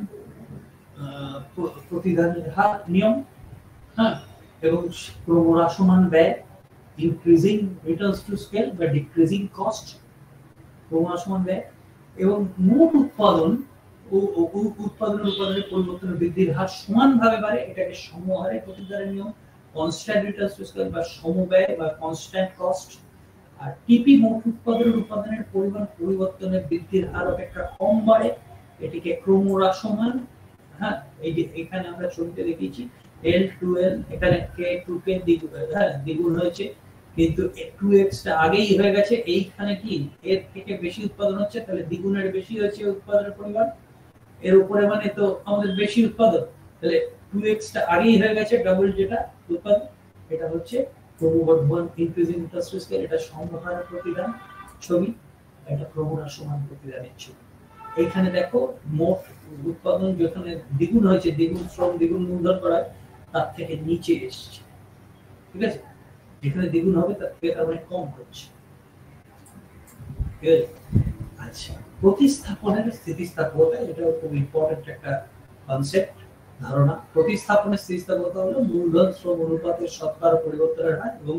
প্রতিদানের হার নিয়ম। হ্যাঁ, এবং ক্রমহ্রাসমান ব্যয়, ইনক্রিজিং রিটার্নস টু স্কেল বা ডিক্রিজিং কস্ট, ক্রমহ্রাসমান ব্যয়। এবং মোট উৎপাদন ও উৎপাদনের উপাদানের পরিবর্তনের বৃদ্ধির হার সমানভাবে বাড়ে, এটাকে সমহারে প্রতিদানের নিয়ম, কনস্ট্যান্ট রিটার্নস টু স্কেল বা সমব্যয় বা কনস্ট্যান্ট কস্ট। আর টিপি মোট উৎপাদনের উপাদানের পরিমাণ পরিবর্তনের বৃদ্ধির হার অপেক্ষা কম বাড়ে, এটিকে ক্রমহ্রাসমান। হ্যাঁ, এই যে এখানে আমরা ছবিতে দেখিয়েছি L2L, এখানে K2K দ্বিগুণ হয়েছে, কিন্তু 2x টা আগেই হয়ে গেছে, এইখানে কি এর থেকে বেশি উৎপাদন হচ্ছে, তাহলে দ্বিগুণের বেশি হচ্ছে উৎপাদনের পরিমাণ, এর উপরে মানে তো আমাদের বেশি উৎপাদন, তাহলে 2x টা আগেই হয়ে গেছে, ডাবল যেটা উৎপাদন। এটা হচ্ছে ক্রমবর্ধমান ইনক্রিজিং ইন্টারেস্ট স্কেল, এটা সমহার প্রতিদান ছবি, এটা ক্রমহ্রাসমান প্রতিদানের ছবি। এইখানে দেখো মোট উৎপাদন যেখানে দ্বিগুণ হয়েছে, দ্বিগুণ শ্রম দ্বিগুণ মূলধন করায়, তার থেকে নিচে এসেছে। ঠিক আছে, যেখানে দ্বিগুণ হবে তার থেকে তার মানে কম হচ্ছে। আচ্ছা, প্রতিস্থাপনের স্থিতিস্থাপকতা, এটা খুব ইম্পর্টেন্ট একটা কনসেপ্ট, ধারণা। প্রতিস্থাপনের স্থিতিস্থাপকতা হলো মূলধন শ্রম অনুপাতের শতকরা পরিবর্তনের হার এবং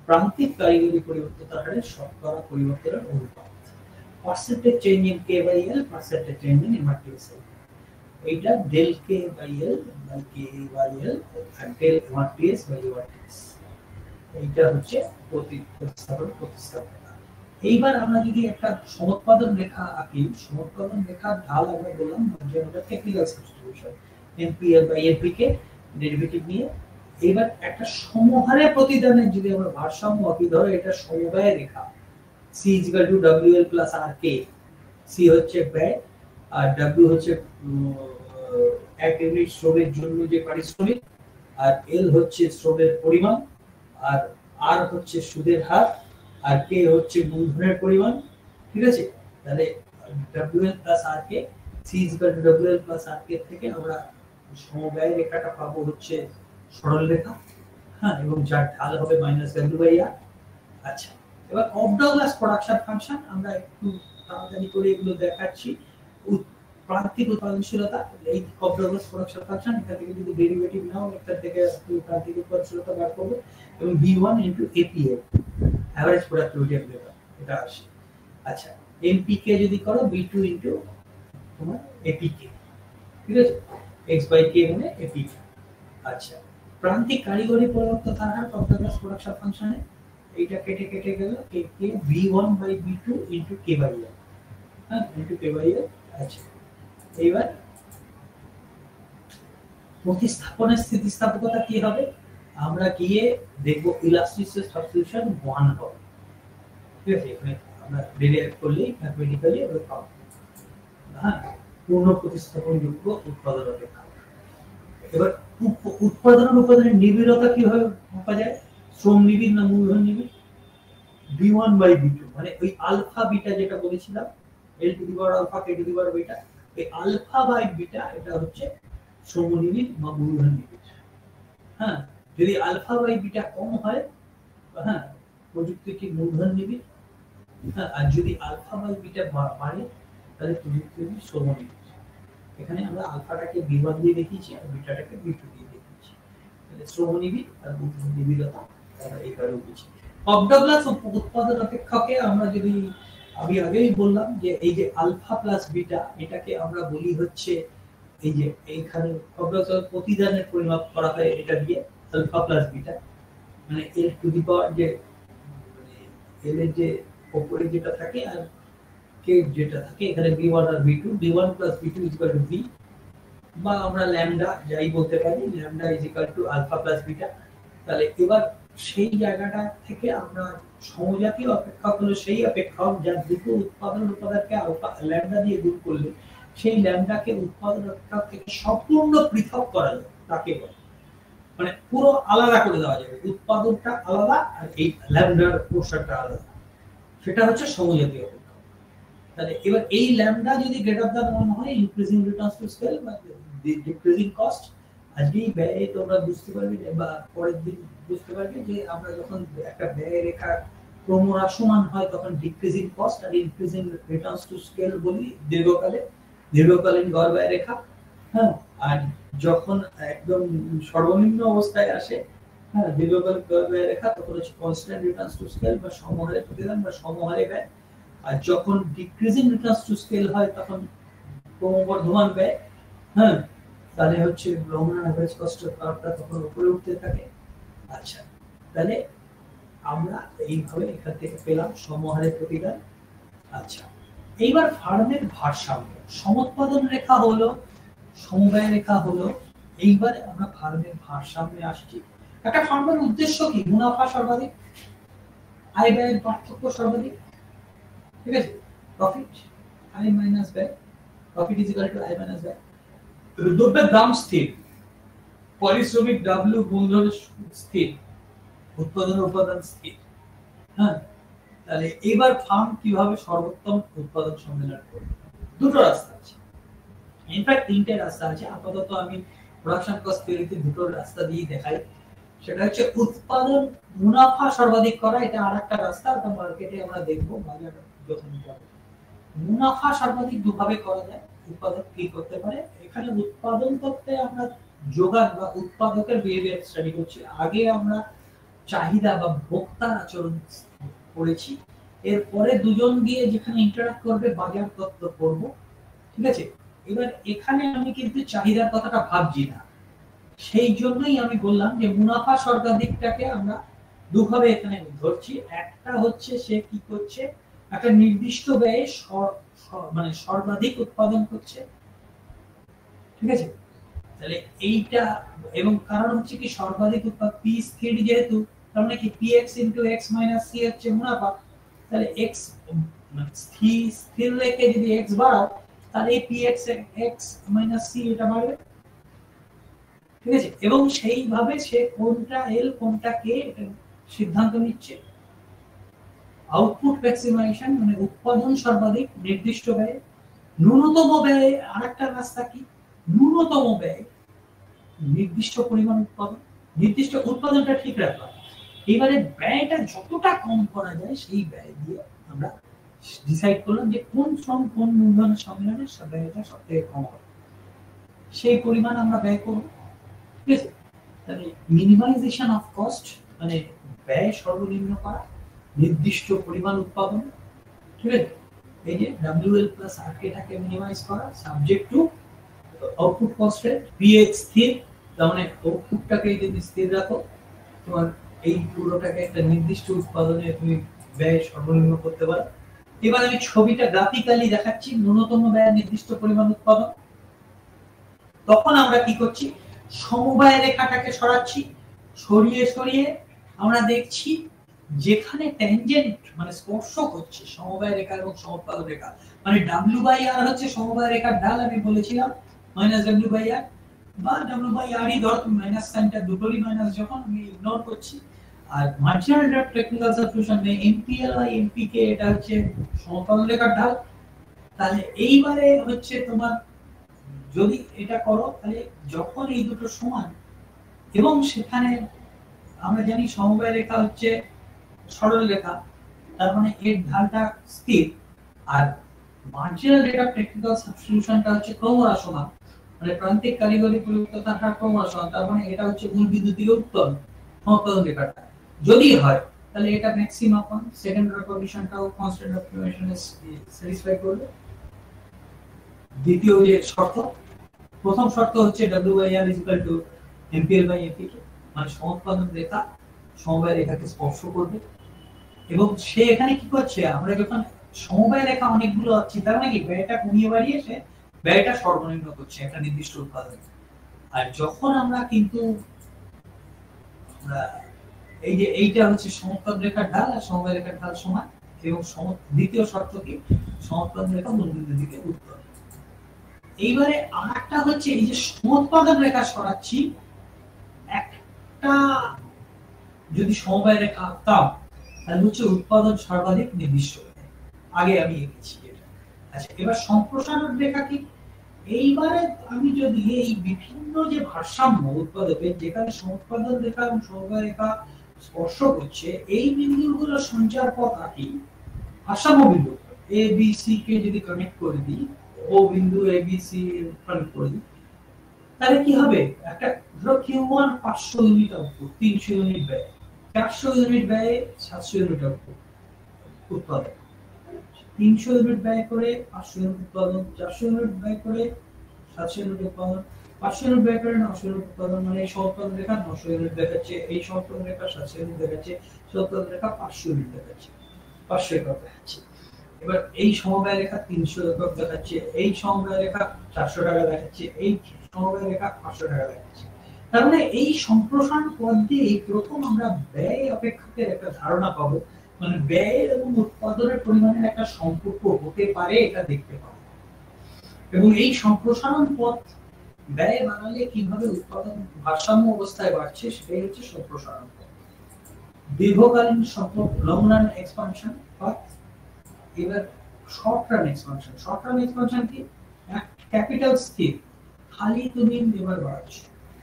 প্রান্তিক কারিগরি পরিবর্তনের হারের শতকরা পরিবর্তনের অনুপাত। percentage change in K by L, percentage change in MRTS. এইটা del K by L by K by L R del MRTS by MRTS। এইটা হচ্ছে প্রতিস্থাপকতা। এইবার আমরা যদি একটা সমোৎপাদন রেখা আঁকি, সমোৎপাদন রেখার ঢাল আমরা বললাম যে আমরা technical substitution NPL by NPK derivative নিয়ে। এবার একটা সমহারে প্রতিদানের যদি আমরা ভারসাম্য আঁকি, ধরো এটা সমবায় রেখা, C is equal to WL plus RK। C হচ্ছে ব্যয় আর W হচ্ছে এক ইউনিট শ্রমের জন্য যে পারিশ্রমিক, আর L হচ্ছে শ্রমের পরিমাণ, আর R হচ্ছে সুদের হার, আর K হচ্ছে মূলধনের পরিমাণ। ঠিক আছে, তাহলে WL plus RK, C is equal to WL plus RK থেকে আমরা সমবায় রেখাটা পাবো হচ্ছে সরল রেখা। হ্যাঁ, এবং যার ঢাল হবে -W/R। আচ্ছা, এবার অফ-ডাগলাস প্রোডাকশন ফাংশন আমরা একটু তাড়াতাড়ি করে এগুলো দেখাচ্ছি। প্রান্তিক উৎপাদনশীলতা, এই অফ-ডাগলাস প্রোডাকশন ফাংশন, এখান থেকে যদি ডেরিভেটিভ নাও এখান থেকে প্রান্তিক উৎপাদনশীলতা বার করব, এবং V1 * APL average productivity of labour, এটা আসে। আচ্ছা, MPK যদি করো V2 * তোমার APK। ঠিক আছে, x/k মানে APK। আচ্ছা, প্রান্তিক কারিগরি পরিবর্তন হার অফ-ডাগলাস প্রোডাকশন ফাংশনে এইটা কেটে কেটে গেল, k V1/V2 * K/L। হ্যাঁ, * K/L। আচ্ছা, এইবার প্রতিস্থাপনের স্থিতিস্থাপকতা কি হবে, আমরা গিয়ে দেখব ইলাস্টিসিটি সাবস্টিটিউশন 1 হবে। ঠিক আছে, এখানে আমরা ডেরিভেট করলে ম্যাথমেটিক্যালি আমরা পাবো। হ্যাঁ, পূর্ণ প্রতিস্থাপনযোগ্য উৎপাদন রেখা। এবার উৎপাদনের উপাদানের নিবিড়তা কিভাবে মাপা যায়, শ্রম নিবিড় না মূলধন নিবিড়? V1/V2 মানে ওই আলফা বিটা যেটা বলেছিলাম, L to the power alpha K to the power beta, এই আলফা বাই বিটা এটা হচ্ছে সমনিবিড় বা মূলধন নিবিড়। হ্যাঁ, যদি আলফা বাই বিটা কম হয়, হ্যাঁ, প্রযুক্তিটি মূলধন নিবিড়। হ্যাঁ, আর যদি আলফা বাই বিটা বাড়ে তাহলে প্রযুক্তিটি সমনিবিড়। এখানে আমরা আলফাটাকে b1 দিয়ে দেখিয়েছি আর বিটাটাকে b2 দিয়ে দেখিয়েছি। তাহলে সমনিবিড় আর মূলধন নিবিড়তা আমরা এখানে বুঝি। অবডাবলাস উৎপাদন অপেক্ষকে আমরা যদি আমি আগেই বললাম যে এই যে আলফা প্লাস বিটা এটাকে আমরা বলি হচ্ছে এই যে এইখানে অবডাবলাস প্রতিদানের পরিমাপ করা হয় এটা দিয়ে আলফা প্লাস বিটা, মানে l টু দি পাওয়ার যে l এর যে উপরে যেটা থাকে আর k যেটা থাকে এখানে b1 আর b2, b1 b2 v, বা আমরা ল্যামডা যাই বলতে পারি, ল্যামডা আলফা প্লাস বিটা। তাহলে এবার সেই জায়গাটা থেকে আমরা সমজাতীয় অপেক্ষক হলো সেই অপেক্ষক যার দুটো উৎপাদন উপাদানকে আলফা ল্যামডা দিয়ে গুণ করলে সেই ল্যামডাকে উৎপাদন অপেক্ষক থেকে সম্পূর্ণ পৃথক করা যায়, তাকে বলে মানে পুরো আলাদা করে দেওয়া যাবে, উৎপাদনটা আলাদা আর এই ল্যামডার পোর্শনটা আলাদা, সেটা হচ্ছে সমজাতীয় অপেক্ষক। তাহলে এবার এই ল্যামডা যদি গ্রেটার দ্যান 1 হয়, ইনক্রিজিং রিটার্নস টু স্কেল বা ডিক্রিজিং কস্ট, আজকেই ব্যয় তোমরা বুঝতে পারবে বা পরের দিন বুঝতে পারবে যে আমরা যখন একটা ব্যয় রেখা ক্রমহ্রাসমান হয় তখন decreasing cost R increasing returns to scale বলি দীর্ঘকালীন গড় ব্যয় রেখা। হ্যাঁ, আর যখন একদম সর্বনিম্ন অবস্থায় আসে, হ্যাঁ, দীর্ঘকালীন গড় ব্যয় রেখা তখন হচ্ছে কনস্ট্যান্ট রিটার্নস টু স্কেল বা সমহারে প্রতিদান বা সমহারে ব্যয়। আর যখন ডিক্রিজিং রিটার্নস টু স্কেল হয় তখন ক্রমবর্ধমান ব্যয়। হ্যাঁ, তাহলে হচ্ছে long run average cost of কার্ভটা তখন উপরে উঠতে থাকে। আচ্ছা, তাহলে আমরা এইভাবে এখান থেকে পেলাম সমহারে প্রতিদান। আচ্ছা, এইবার ফার্মের ভারসাম্য, সমোৎপাদন রেখা হলো, সমবায় রেখা হলো, এইবার আমরা ফার্মের ভারসাম্যে আসছি। একটা ফার্মের উদ্দেশ্য কি? মুনাফা সর্বাধিক, আয় ব্যয়ের পার্থক্য সর্বাধিক, ঠিক আছে? প্রফিট আয় মাইনাস ব্যয়, প্রফিট ইজ ইকুয়াল টু আয় মাইনাস ব্যয়। দ্রব্যের দাম স্থির, পারিশ্রমিক ডাব্লিউ মূলধন স্থির, উৎপাদন উপাদান স্থির। হ্যাঁ, তাহলে এবার ফার্ম কিভাবে সর্বোত্তম উৎপাদন সম্মেলন করবে? দুটো রাস্তা আছে, ইনফ্যাক্ট তিনটে রাস্তা আছে। আপাতত আমি প্রোডাকশন কস্ট থিওরিতে দুটো রাস্তা দিয়ে দেখাই। সেটা হচ্ছে উৎপাদন মুনাফা সর্বাধিক করা, এটা আরেকটা রাস্তা, এটা মার্কেটে আমরা দেখব বাজারে যখন যাব। মুনাফা সর্বাধিক দুভাবে করা যায়। উৎপাদক কি করতে পারে? এখানে উৎপাদন করতে আমরা যোগান বা উৎপাদকের বিহেভিয়ার স্টাডি করছি। আগে আমরা চাহিদা বা ভোক্তার আচরণ পড়েছি, এরপরে দুজন গিয়ে যেখানে ইন্টারঅ্যাক্ট করবে বাজার তত্ত্ব করব, ঠিক আছে? এবার এখানে আমি কিন্তু চাহিদার কথাটা ভাবছি না, সেই জন্যই আমি বললাম যে মুনাফা সর্বাধিকটাকে আমরা দুভাবে এখানে ধরছি। একটা হচ্ছে সে কি করছে, একটা নির্দিষ্ট ব্যয়ে মানে সর্বাধিক উৎপাদন করছে, ঠিক আছে? তাহলে এইটা, এবং কারণ হচ্ছে কি সর্বাধিক উৎপাদন পি স্থির যেহেতু, তার মানে কি px * x - c হচ্ছে মুনাফা। তাহলে x মানে স্থির রেখে যদি x বাড়াও তাহলে এই px x - c এটা বাড়বে, ঠিক আছে? এবং সেইভাবে সে কোনটা l কোনটা k এটা সিদ্ধান্ত নিচ্ছে। আউটপুট ম্যাক্সিমাইজেশন মানে উৎপাদন সর্বাধিক নির্দিষ্ট ব্যয়, ন্যূনতম ব্যয় আরেকটা রাস্তা কি, ন্যূনতম ব্যয় নির্দিষ্ট পরিমাণ উৎপাদন, নির্দিষ্ট উৎপাদনটা ঠিক রাখা। এবারে ব্যয়টা যতটা কম করা যায় সেই ব্যয় দিয়ে আমরা ডিসাইড করলাম যে কোন শ্রম কোন মূলধন সম্মেলনে ব্যয়টা সবথেকে কম হবে, সেই পরিমাণ আমরা ব্যয় করব, ঠিক আছে? তাহলে মিনিমাইজেশন অফ কস্ট মানে ব্যয় সর্বনিম্ন করা, নির্দিষ্ট পরিমাণ উৎপাদন, ঠিক আছে? এই যে WL প্লাস RK টাকে মিনিমাইজ করা subject to output cost rate, PX স্থির, তার মানে আউটপুটটাকে যদি স্থির রাখো তোমার এই পুরোটাকে একটা নির্দিষ্ট উৎপাদনে তুমি ব্যয় সর্বনিম্ন করতে পারো। এবার আমি ছবিটা গ্রাফিক্যালি দেখাচ্ছি, ন্যূনতম ব্যয় নির্দিষ্ট পরিমাণ উৎপাদন। তখন আমরা কি করছি, সমবায় রেখাটাকে সরাচ্ছি, সরিয়ে সরিয়ে আমরা দেখছি যেখানে ট্যানজেন্ট মানে স্পর্শক হচ্ছে সমবায় রেখা এবং সমোৎপাদন রেখা, মানে W/R হচ্ছে সমবায় রেখার ঢাল, আমি বলেছিলাম -W/R বা W/R ই ধর, মাইনাস সাইনটা দুটোরই মাইনাস যখন আমি ইগনোর করছি। আর মার্জিনাল ডট টেকনিক্যাল সাবস্টিটিউশন মানে MPL বাই MPK এটা হচ্ছে সমোৎপাদন রেখার ঢাল। তাহলে এইবারে হচ্ছে তোমার যদি এটা করো তাহলে যখন এই দুটো সমান এবং সেখানে আমরা জানি সমবায় রেখা হচ্ছে সরল রেখা, তার মানে এর ঢালটা স্থির, আর মার্জিনাল রেট অফ টেকনিক্যাল সাবস্টিটিউশনটা হচ্ছে ক্রমহ্রাসমান, মানে প্রান্তিক কারিগরি পরিবর্তনতার হার ক্রমহ্রাসমান, তার মানে এটা হচ্ছে মূল বিন্দু থেকে উত্তল সমতল রেখাটা যদি হয় তাহলে এটা ম্যাক্সিমাম মান, সেকেন্ড অর্ডার কন্ডিশনটাও কনস্ট্যান্ট অফ কনভেনশন স্যাটিসফাই করবে। দ্বিতীয় যে শর্ত, প্রথম শর্ত হচ্ছে W/R = MPL/FE, মানে সমোৎপাদন রেখা সমবায় রেখাকে স্পর্শ করবে। এবং সে এখানে কি করছে, আমরা যখন সমবায় রেখা অনেকগুলো আছে তার মানে কি ব্যয়টা কমিয়ে বাড়িয়ে সে ব্যয়টা সর্বনিম্ন করছে একটা নির্দিষ্ট উৎপাদনে। আর যখন আমরা কিন্তু এই যে এইটা হচ্ছে সমোৎপাদন রেখার ঢাল আর সমবায় রেখার ঢাল সমান, এবং দ্বিতীয় শর্ত কি সমোৎপাদন রেখা মূল বিন্দুর দিকে উত্তল। এইবারে আরেকটা হচ্ছে এই যে সমোৎপাদন রেখা সরাচ্ছি, একটা যদি সমবায় রেখা আঁকতাম তাহলে হচ্ছে উৎপাদন সর্বাধিক নির্দিষ্ট হবে, আগে আমি এঁকেছি এটা। আচ্ছা, এবার সম্প্রসারণ রেখা কি, এইবারে আমি যদি এই বিভিন্ন যে ভারসাম্য উৎপাদকের যেখানে সমোৎপাদন রেখা এবং সমবায় রেখা স্পর্শ করছে এই বিন্দুগুলো সঞ্চার পথ আঁকি, ভারসাম্য বিন্দু এ বি সি কে যদি কানেক্ট করে দিই, ও বিন্দু এ বি সি কানেক্ট করে দিই, তাহলে কি হবে, একটা ধরো Q1 500 ইউনিট আউটপুট, 300 ইউনিট ব্যয়, 400 ইউনিট ব্যয়ে 700 ইউনিট আউটপুট উৎপাদন, 300 ইউনিট ব্যয় করে 500 ইউনিট উৎপাদন, 400 ইউনিট ব্যয় করে 700 ইউনিট উৎপাদন, 500 ইউনিট ব্যয় করে 900 ইউনিট উৎপাদন, মানে এই সমোৎপাদন রেখা 900 ইউনিট দেখাচ্ছে, এই সমোৎপাদন রেখা 700 ইউনিট দেখাচ্ছে, সমোৎপাদন রেখা 500 ইউনিট দেখাচ্ছে, 500 একক দেখাচ্ছে। এবার এই সমবায় রেখা 300 একক দেখাচ্ছে, এই সমবায় রেখা 400 টাকা দেখাচ্ছে, এই সমবায় রেখা 500 টাকা দেখাচ্ছে। তার মানে এই সম্প্রসারণ পথ দিয়ে প্রথম আমরা ব্যয় অপেক্ষকের একটা ধারণা পাবো, মানে ব্যয় এবং উৎপাদনের পরিমাণের একটা সম্পর্ক হতে পারে এটা দেখতে পাবো। এবং এই সম্প্রসারণ পথ ব্যয় বাড়ালে কিভাবে উৎপাদন ভারসাম্য অবস্থায় বাড়ছে সেটাই হচ্ছে সম্প্রসারণ পথ। দীর্ঘকালীন সম্পর্ক লং রান এক্সপানশন পাথ। এবার short run expansion, short run expansion কি, ক্যাপিটাল স্থির, খালি তুমি এবার বাড়াচ্ছ,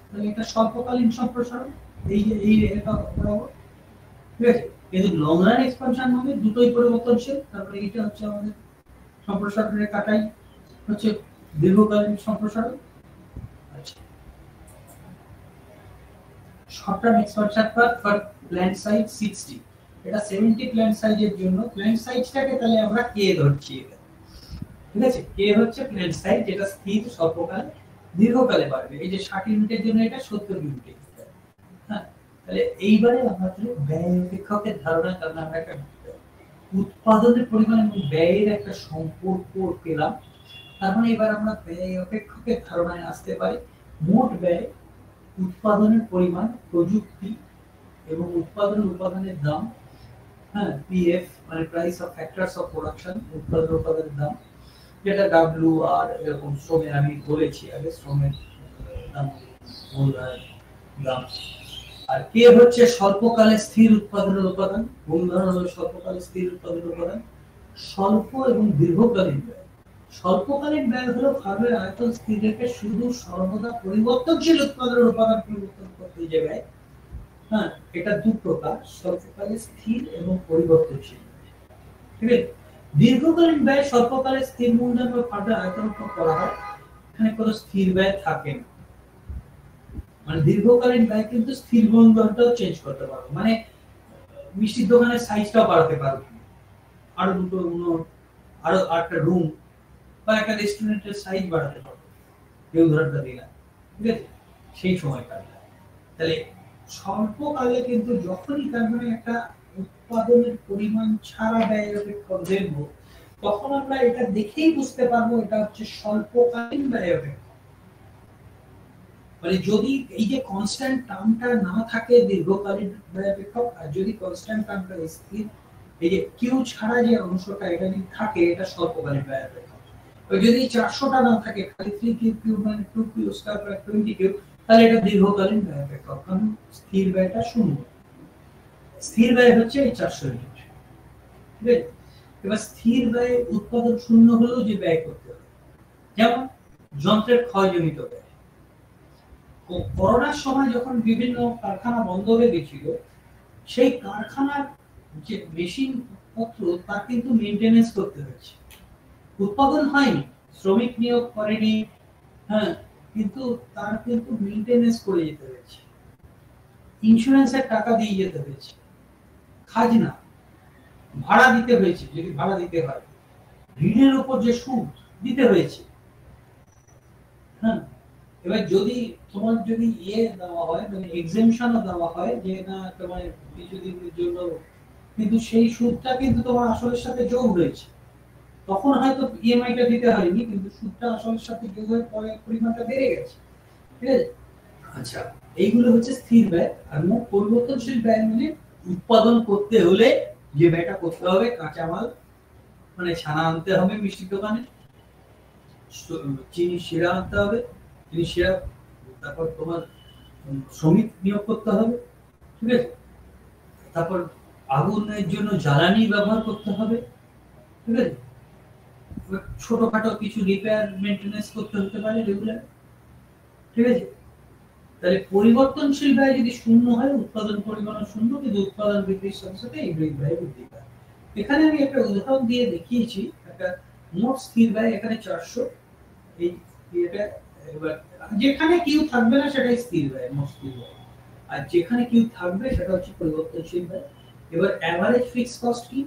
তাহলে এটা স্বল্পকালীন সম্প্রসারণ, এই যে এই রেখা বরাবর, ঠিক আছে। কিন্তু লং রান এক্সপানশন মানে দুটোই পরিবর্তনশীল, তারপরে এটা হচ্ছে আমাদের সম্প্রসারণ রেখাটাই হচ্ছে দীর্ঘকালীন সম্প্রসারণ। আচ্ছা, short run expansion for plant size 60, এটা 70 প্ল্যান্ট সাইজের জন্য, প্ল্যান্ট সাইজটাকে তাহলে আমরা কে ধরছি, ঠিক আছে, কে হচ্ছে প্ল্যান্ট সাইজ যেটা স্থির স্বল্পকালে দীর্ঘকালে বাড়বে, এই যে 60 ইউনিটের জন্য এটা 70 ইউনিট। হ্যাঁ, তাহলে এইবারে আমরা ব্যয় অপেক্ষকের ধারণা, কারণ আমরা একটা উৎপাদনের পরিমাণ এবং ব্যয়ের একটা সম্পর্ক পেলাম, তার মানে এবার আমরা ব্যয় অপেক্ষকের ধারণায় আসতে পারি। মোট ব্যয়, উৎপাদনের পরিমাণ, প্রযুক্তি এবং উৎপাদনের দাম, হ্যাঁ, পিএফ মানে price of factors of production, উৎপাদনের দাম, যেটা WR এরকম শ্রমে আমি বলেছি আগে, শ্রমের দাম। আর কে হচ্ছে স্বল্পকালে স্থির উৎপাদনের উপাদান, মূলধন হলো স্বল্পকালে স্থির উৎপাদনের উপাদান। স্বল্প এবং দীর্ঘকালীন ব্যয়, স্বল্পকালীন ব্যয় হলো ফার্মের আয়তন স্থির রেখে শুধু সর্বদা পরিবর্তনশীল উৎপাদনের উপাদান পরিবর্তন করতে যে ব্যয়, হ্যাঁ, এটা দু প্রকার, স্বল্পকালে স্থির এবং পরিবর্তনশীল, ঠিক আছে। দীর্ঘকালীন ব্যয় স্বল্পকালে স্থির মূলধন বা ফার্মের আয়তন করা হয়, এখানে কোনো স্থির ব্যয় থাকে না, মানে দীর্ঘকালীন ব্যয় কিন্তু স্থির মূলধনটাও চেঞ্জ করতে পারো, মানে মিষ্টির দোকানের সাইজটাও বাড়াতে পারো, আরো দুটো আরো একটা রুম বা একটা রেস্টুরেন্টের সাইজ বাড়াতে পারো, এই উদাহরণটা দিলাম, ঠিক আছে, সেই সময়টা। তাহলে স্বল্পকালে কিন্তু যখনই তার মানে একটা উৎপাদনের পরিমাণ ছাড়া ব্যয়ের অপেক্ষক দেখবো, তখন আমরা এটা দেখেই বুঝতে পারবো এটা হচ্ছে স্বল্পকালীন ব্যয় অপেক্ষক। মানে যদি এই যে কনস্ট্যান্ট টার্মটা না থাকে দীর্ঘকালীন ব্যয় অপেক্ষক, আর যদি কনস্ট্যান্ট টার্মটা স্থির, এই যে কিউ ছাড়া যে অংশটা এটা যদি থাকে এটা স্বল্পকালীন ব্যয় অপেক্ষক। আর যদি 400টা না থাকে, খালি 3 কিউ মানে 2 কিউ স্কয়ার প্লাস 20 কিউ, তাহলে এটা দীর্ঘকালীন ব্যয় অপেক্ষক, কারণ স্থির ব্যয়টা শূন্য। স্থির ব্যয় হচ্ছে এই 400 ইউনিট, ঠিক আছে। এবার স্থির ব্যয় উৎপাদন শূন্য হলেও যে ব্যয় করতে হবে, যেমন যন্ত্রের ক্ষয়জনিত ব্যয়। করোনার সময় যখন বিভিন্ন কারখানা বন্ধ হয়ে গেছিল, সেই কারখানার যে মেশিন পত্র তা কিন্তু মেইনটেনেন্স করতে হয়েছে। উৎপাদন হয়নি, শ্রমিক নিয়োগ করেনি, হ্যাঁ, কিন্তু তার কিন্তু মেইনটেনেন্স করে যেতে হয়েছে, ইন্স্যুরেন্সের টাকা দিয়ে যেতে হয়েছে, খাজনা ভাড়া দিতে হয়েছে যদি ভাড়া দিতে হয়, ঋণের উপর যে সুদ দিতে হয়েছে। হ্যাঁ, এবার যদি তোমার যদি দেওয়া হয়, মানে এক্সেমশনও দেওয়া হয় যে না তোমার কিছুদিনের জন্য, কিন্তু সেই সুদটা কিন্তু তোমার আসলের সাথে যোগ হয়েছে, তখন হয়তো ইএমআইটা দিতে হয়নি, কিন্তু সুদটা আসলের সাথে যোগ হয়ে পরে পরিমাণটা বেড়ে গেছে। ঠিক আছে? আচ্ছা, এইগুলো হচ্ছে স্থির ব্যয়। আর মোট পরিবর্তনশীল ব্যয় মানে উৎপাদন করতে হলে যে ব্যয়টা করতে হবে, কাঁচামাল মানে ছানা আনতে হবে মিষ্টির দোকানে, চিনি শিরা আনতে হবে, চিনি শিরা, তারপর তোমার শ্রমিক নিয়োগ করতে হবে, ঠিক আছে, তারপর আগুনের জন্য জ্বালানি ব্যবহার করতে হবে, ঠিক আছে, ছোটখাটো কিছু রিপেয়ার মেইনটেনেন্স করতে হতে পারে রেগুলার। ঠিক আছে? তাহলে পরিবর্তনশীল ব্যয় যদি শূন্য হয়, উৎপাদন পরিমাণ শূন্য, কিন্তু উৎপাদন বৃদ্ধির সাথে সাথে এই ব্যয় বৃদ্ধি পায়। এখানে আমি একটা উদাহরণ দিয়ে দেখিয়েছি, একটা মোট স্থির ব্যয় এখানে 400, এই এটা এবার যেখানে কিউ থাকবে না সেটাই স্থির ব্যয়, মোট স্থির ব্যয়, আর যেখানে কিউ থাকবে সেটা হচ্ছে পরিবর্তনশীল ব্যয়। এবার এভারেজ ফিক্সড কস্ট কি?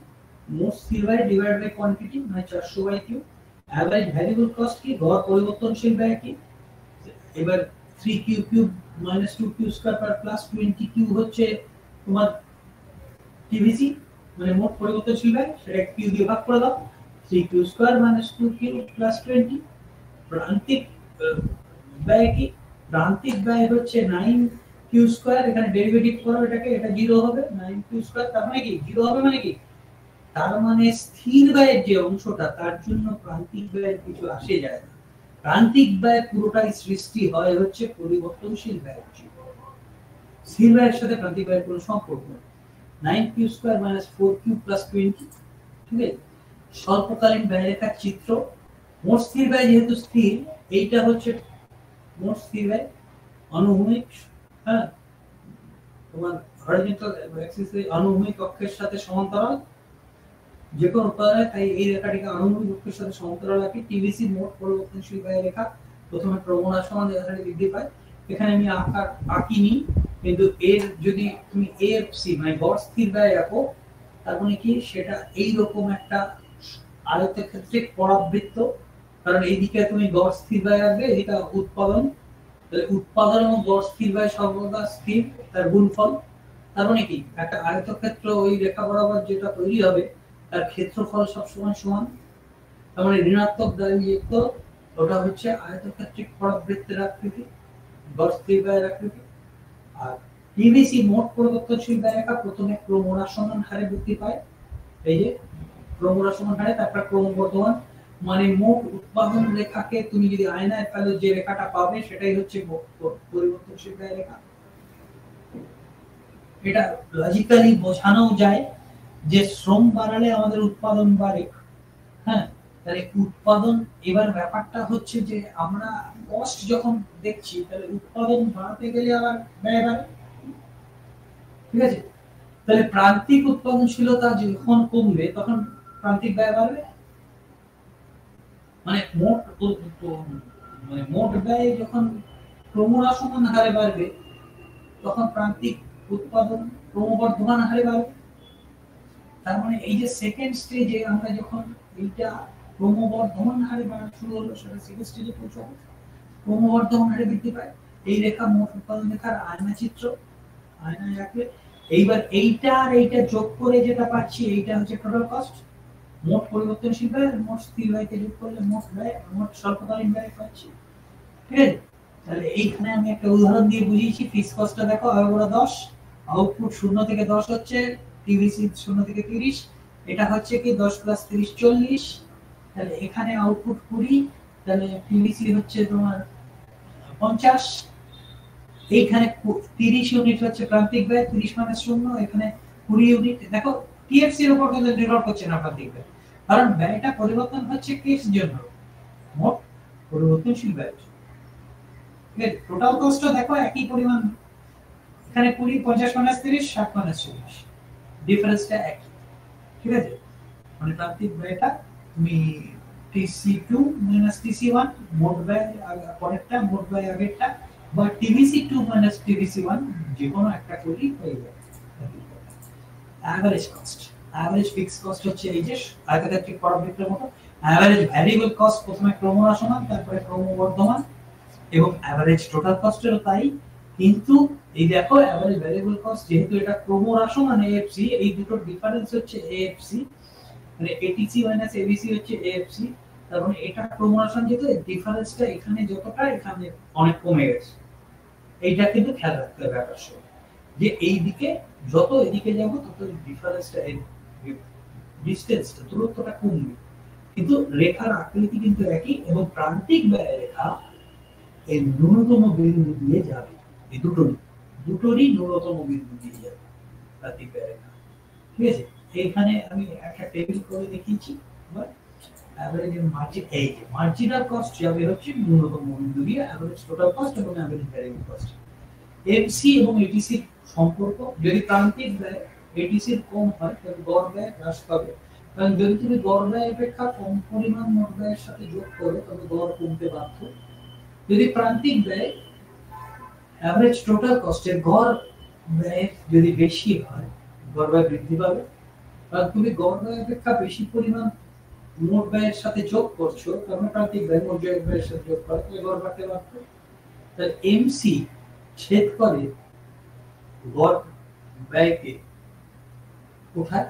মোট স্থির ব্যয় ডিভাইডেড বাই কোয়ান্টিটি, মানে 400 by Q. Average variable cost কি? গড় পরিবর্তনশীল ব্যয় কি? এবার 3q cube minus 2q square plus plus 20q হচ্ছে তোমার টিভিসি, মানে মোট পরিবর্তনশীল ব্যয়, সেটা q দিয়ে ভাগ করে দাও, 3q square minus 2q plus 20। প্রান্তিক ব্যয় কি? প্রান্তিক ব্যয় হচ্ছে 9q স্কয়ার, এখানে ডেরিভেটিভ করো এটাকে, এটা 0 হবে, 9q স্কয়ার, তার মানে কি 0 হবে, মানে কি তার মানে স্থির ব্যয়ের যে অংশটা, তার জন্য প্রান্তিক ব্যয়ের কিছু আসে যায় না। প্রান্তিক ব্যয় পুরোটাই সৃষ্টি হয় হচ্ছে পরিবর্তনশীল ব্যয়। স্থির ব্যয়ের সাথে প্রান্তিক ব্যয়ের কোনো সম্পর্ক নেই। 9q square minus 4q plus 20। ঠিক আছে? স্বল্পকালীন ব্যয় রেখার চিত্র। মোট স্থির ব্যয় যেহেতু স্থির, এইটা হচ্ছে মোট স্থির ব্যয় অনুভূমিক, হ্যাঁ, তোমার হরিজন্টাল অ্যাক্সিসে অনুভূমিক অক্ষের সাথে সমান্তরাল যে কোনো উৎপাদনে, তাই এই রেখাটিকে অনুভূমিক অক্ষের সাথে সমান্তরাল রাখি। টিভিসি মোট পরিবর্তনশীল ব্যয় রেখা, প্রথমে প্রবণতা সমান রেখাটি বৃদ্ধি পায়। এখানে আমি আকার আঁকিনি, কিন্তু এর যদি তুমি এএফসি মানে গড় স্থির ব্যয় আঁকো, তার মানে কি সেটা এই রকম একটা আয়তক্ষেত্রিক পরাবৃত্ত, কারণ এইদিকে তুমি গড় স্থির ব্যয় আঁকবে, এদিকে উৎপাদন, তাহলে উৎপাদন এবং গড় স্থির ব্যয় সর্বদা স্থির, তার গুণফল। তার মানে কি একটা আয়তক্ষেত্র ওই রেখা বরাবর যেটা তৈরি হবে তার ক্ষেত্রফল সবসময় সমান, তার মানে ঋণাত্মক দ্বারাযুক্ত, ওটা হচ্ছে আয়তক্ষেত্রিক পরাবৃত্তের আকৃতি, গড় স্থির ব্যয়ের আকৃতি। আর টিভিসি মোট পরিবর্তনশীল ব্যয় রেখা প্রথমে ক্রমহ্রাসমান হারে বৃদ্ধি পায়, এই যে ক্রমহ্রাসমান হারে, তারপর ক্রমবর্ধমান, মানে মোট উৎপাদন রেখাকে তুমি যদি আয়নায় ফেলো যে রেখাটা পাবে সেটাই হচ্ছে পরিবর্তনশীল ব্যয় রেখা। এটা লজিক্যালি বোঝানো যায় যে শ্রম বাড়ালে আমাদের উৎপাদন বাড়ে। হ্যাঁ, তাহলে উৎপাদন, এবার ব্যাপারটা হচ্ছে যে আমরা কস্ট যখন দেখছি, তাহলে উৎপাদন বাড়াতে গেলে আবার ব্যয় বাড়ে। ঠিক আছে? তাহলে প্রান্তিক উৎপাদনশীলতা যখন কমবে তখন প্রান্তিক ব্যয় বাড়বে, মানে মোট ব্যয় যখন ক্রমহ্রাসমান হারে বাড়বে তখন প্রান্তিক উৎপাদন ক্রমবর্ধমান হারে বাড়বে। তার মানে এই যে সেকেন্ড স্টেজে আমরা যখন এইটা ক্রমবর্ধমান হারে বাড়া শুরু হলো, সেটা সেকেন্ড স্টেজে পৌঁছাবো, ক্রমবর্ধমান হারে বৃদ্ধি পায়। এই রেখা মোট উৎপাদন রেখার আয়না চিত্র, আয়নায় রাখলে এইবার এইটা আর এইটা যোগ করে যেটা পাচ্ছি, এইটা হচ্ছে টোটাল কস্ট, মোট পরিবর্তনশীল ব্যয়, মোট স্থির ব্যয়কে যোগ করলে মোট ব্যয়, মোট স্বল্পকালীন ব্যয় পাচ্ছি। ঠিক আছে? তাহলে এইখানে আমি একটা উদাহরণ দিয়ে বুঝিয়েছি। ফিক্সড কস্টটা দেখো, আয়োগরা 10, আউটপুট 0 থেকে 10 হচ্ছে, টিভিসি 0 থেকে 30, এটা হচ্ছে কি 10 প্লাস 30 40, তাহলে এখানে আউটপুট 20, তাহলে টিভিসি হচ্ছে তোমার 50, এইখানে 30 ইউনিট হচ্ছে প্রান্তিক ব্যয়, 30 মাইনাস 0, এখানে 20 ইউনিট। দেখো টিএফসি এর উপর কিন্তু নির্ভর করছে না প্রান্তিক ব্যয়, কারণ ব্যয়টা পরিবর্তন হচ্ছে কেস জন্য। মোট পরিবর্তনশীল ব্যয়। ঠিক আছে, টোটাল কস্টটা দেখো একই পরিমাণ, এখানে 20 50 - 30 60 - 40, ডিফারেন্সটা একই। ঠিক আছে, মানে প্রান্তিক ব্যয়টা তুমি TC2 - TC1 মোট ব্যয় পরেরটা, মোট ব্যয় আগেরটা, বা TBC2 - TBC1 যে কোনো একটা করলেই হয়ে যাবে। Average cost, average fixed cost হচ্ছে এই যে আয়তক্ষেত্রিক পরাবৃত্তের মতো। অ্যাভারেজ ভ্যারিয়েবল কস্ট প্রথমে ক্রমহ্রাসমান, তারপরে ক্রমবর্ধমান, এবং অ্যাভারেজ টোটাল কস্টেরও তাই। কিন্তু এই দেখো অ্যাভারেজ ভ্যারিয়েবল কস্ট যেহেতু এটা ক্রমহ্রাসমান AFC, এই দুটোর ডিফারেন্স হচ্ছে AFC, মানে ATC - ABC হচ্ছে AFC, তার মানে এটা ক্রমহ্রাসমান যেহেতু ডিফারেন্সটা এখানে যতটা এখানে অনেক কমে গেছে। এইটা কিন্তু খেয়াল রাখতে হবে ব্যাপার সব, যে এই দিকে যত এদিকে যাব তত ডিফারেন্সটা, ডিসটেন্সটা, দূরত্বটা কমবে, কিন্তু রেখার আকৃতি কিন্তু একই, এবং প্রান্তিক ব্যয় রেখা এই ন্যূনতম বিন্দু দিয়ে যাবে। এই দুটোরই ন্যূনতম বিন্দু দিয়ে যাবে প্রান্তিক ব্যয় রেখা। ঠিক আছে, এইখানে আমি একটা টেবিল করে দেখিয়েছি। এভারেজ মার্জিন, এই যে মার্জিনাল কস্ট যাবে হচ্ছে ন্যূনতম বিন্দু দিয়ে, এভারেজ টোটাল কস্ট এবং এভারেজ ভ্যারিয়েবল কস্ট। এমসি এবং এটিসি সম্পর্ক, যদি প্রান্তিক ব্যয় এটিসি এর কম হয় তবে গড় ব্যয় হ্রাস পাবে, কারণ যদি তুমি গড় ব্যয় অপেক্ষা কম পরিমাণ মোট ব্যয়ের সাথে যোগ করো তবে গড় কমতে বাধ্য। যদি প্রান্তিক ব্যয় এভারেজ টোটাল কস্টের গড় ব্যয় যদি বেশি হয়, গড় ব্যয় বৃদ্ধি পাবে, কারণ তুমি গড় ব্যয় অপেক্ষা বেশি পরিমাণ মোট ব্যয়ের সাথে যোগ করছো, কারণ প্রান্তিক ব্যয় মোট ব্যয়ের সাথে যোগ করে তাহলে গড় বাড়তে বাধ্য। তাহলে এমসি ছেদ করে গড় ব্যয়কে কোথায়,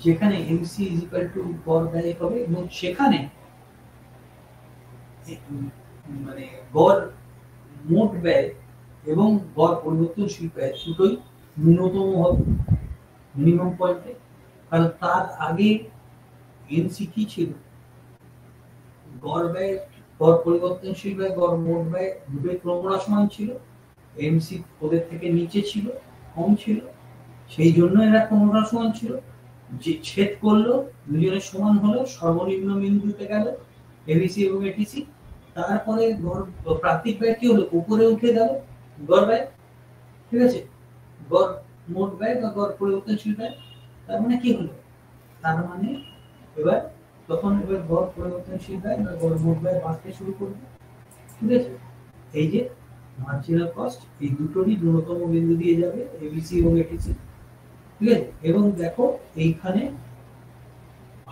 যেখানে এমসি ইজ ইকুয়াল টু গড় ব্যয় হবে, এবং সেখানে মানে গড় মোট ব্যয় এবং গড় পরিবর্তনশীল ব্যয় দুটোই ন্যূনতম হবে মিনিমাম পয়েন্টে, কারণ তার আগে এমসি কি ছিল, গড় ব্যয়, গড় পরিবর্তনশীল ব্যয়, গড় মোট ব্যয় দুটোই ক্রমহ্রাসমান ছিল, এমসি ওদের থেকে নিচে ছিল, কম ছিল, সেই জন্য এরা ক্রমহ্রাসমান ছিল। যে ছেদ করলো দুজনের সমান হলো, সর্বনিম্ন বিন্দুতে গেল এবিসি এবং এটিসি, তারপরে গড় প্রান্তিক ব্যয় কি হলো, উপরে উঠে গেল গড় ব্যয়। ঠিক আছে, গড় মোট ব্যয় বা গড় পরিবর্তনশীল ব্যয়, তার মানে কি হলো, তার মানে এবার গড় পরিবর্তনশীল ব্যয় বা গড় মোট ব্যয় বাড়তে শুরু করবে। ঠিক আছে, এই যে মার্জিনাল কস্ট এই দুটোরই ন্যূনতম বিন্দু দিয়ে যাবে এবিসি এবং এটিসি। ঠিক আছে, এবং দেখো এইখানে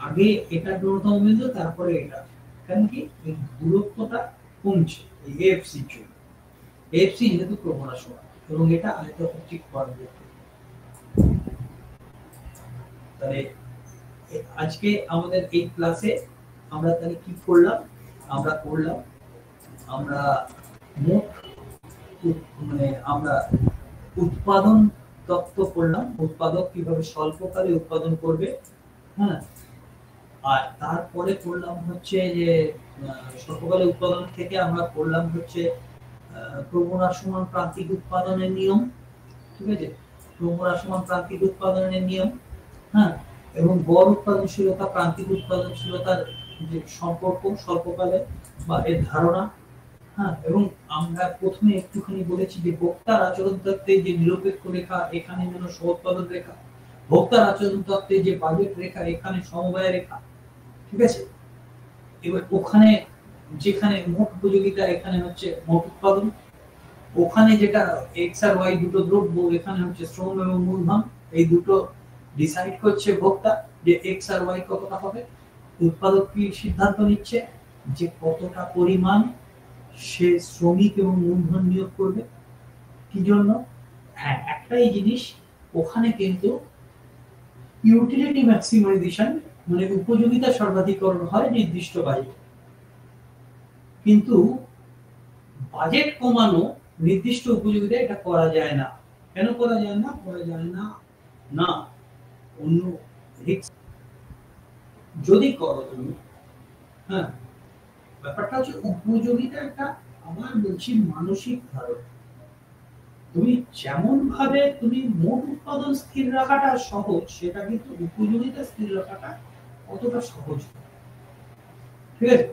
আগে এটা ন্যূনতম বিন্দু, তারপরে এটা, কারণ কি এই দূরত্বটা কমছে এই এএফসি এর জন্য, এএফসি যেহেতু ক্রমহ্রাসমান এবং এটা আয়তক্ষেত্রিক পরাবৃত্ত। তাহলে আজকে আমাদের এই ক্লাসে আমরা তাহলে কি করলাম, আমরা করলাম আমরা মোট মানে আমরা উৎপাদন তত্ত্ব পড়লাম, উৎপাদক কিভাবে স্বল্পকালে উৎপাদন করবে। হ্যাঁ, আর তারপরে পড়লাম হচ্ছে যে স্বল্পকালে উৎপাদন থেকে আমরা পড়লাম হচ্ছে ক্রমহ্রাসমান প্রান্তিক উৎপাদনের নিয়ম। ঠিক আছে, ক্রমহ্রাসমান প্রান্তিক উৎপাদনের নিয়ম। হ্যাঁ, এবং গড় উৎপাদনশীলতা প্রান্তিক উৎপাদনশীলতার যে সম্পর্ক স্বল্পকালে বা এর ধারণা। হ্যাঁ, এবং আমরা প্রথমে একটুখানি বলেছি যে ভোক্তার আচরণ তত্ত্বে যে নিরপেক্ষ রেখা এখানে যেন সহ-উৎপাদন রেখা, ভোক্তার আচরণ তত্ত্বে যে বাজেট রেখা এখানে সমবায় রেখা। ঠিক আছে, এবার ওখানে যেখানে মোট উপযোগিতা এখানে হচ্ছে মোট উৎপাদন, ওখানে যেটা এক্স আর ওয়াই দুটো দ্রব্য এখানে হচ্ছে শ্রম এবং মূলধন, এই দুটো ডিসাইড করছে ভোক্তা যে এক্স আর ওয়াই কতটা হবে। উৎপাদক কি সিদ্ধান্ত নিচ্ছে যে কতটা পরিমাণ সে শ্রমিক এবং মূলধন নিয়োগ করবে, কি জন্য, হ্যাঁ একটাই জিনিস, ওখানে কিন্তু ইউটিলিটি ম্যাক্সিমাইজেশন মানে উপযোগিতা সর্বাধিকরণ হয় নির্দিষ্ট বাজেট, কিন্তু বাজেট কমানো নির্দিষ্ট উপযোগিতা এটা করা যায় না। কেন করা যায় না, করা যায় না না অন্য যদি করো তুমি, হ্যাঁ ব্যাপারটা হচ্ছে উপযোগিতা একটা, আমার বলছি মানসিক ধারণা। তুমি যেমন ভাবে তুমি মোট উৎপাদন স্থির রাখাটা সহজ, সেটা কিন্তু উপযোগিতা স্থির রাখাটা অতটা সহজ না। ঠিক আছে,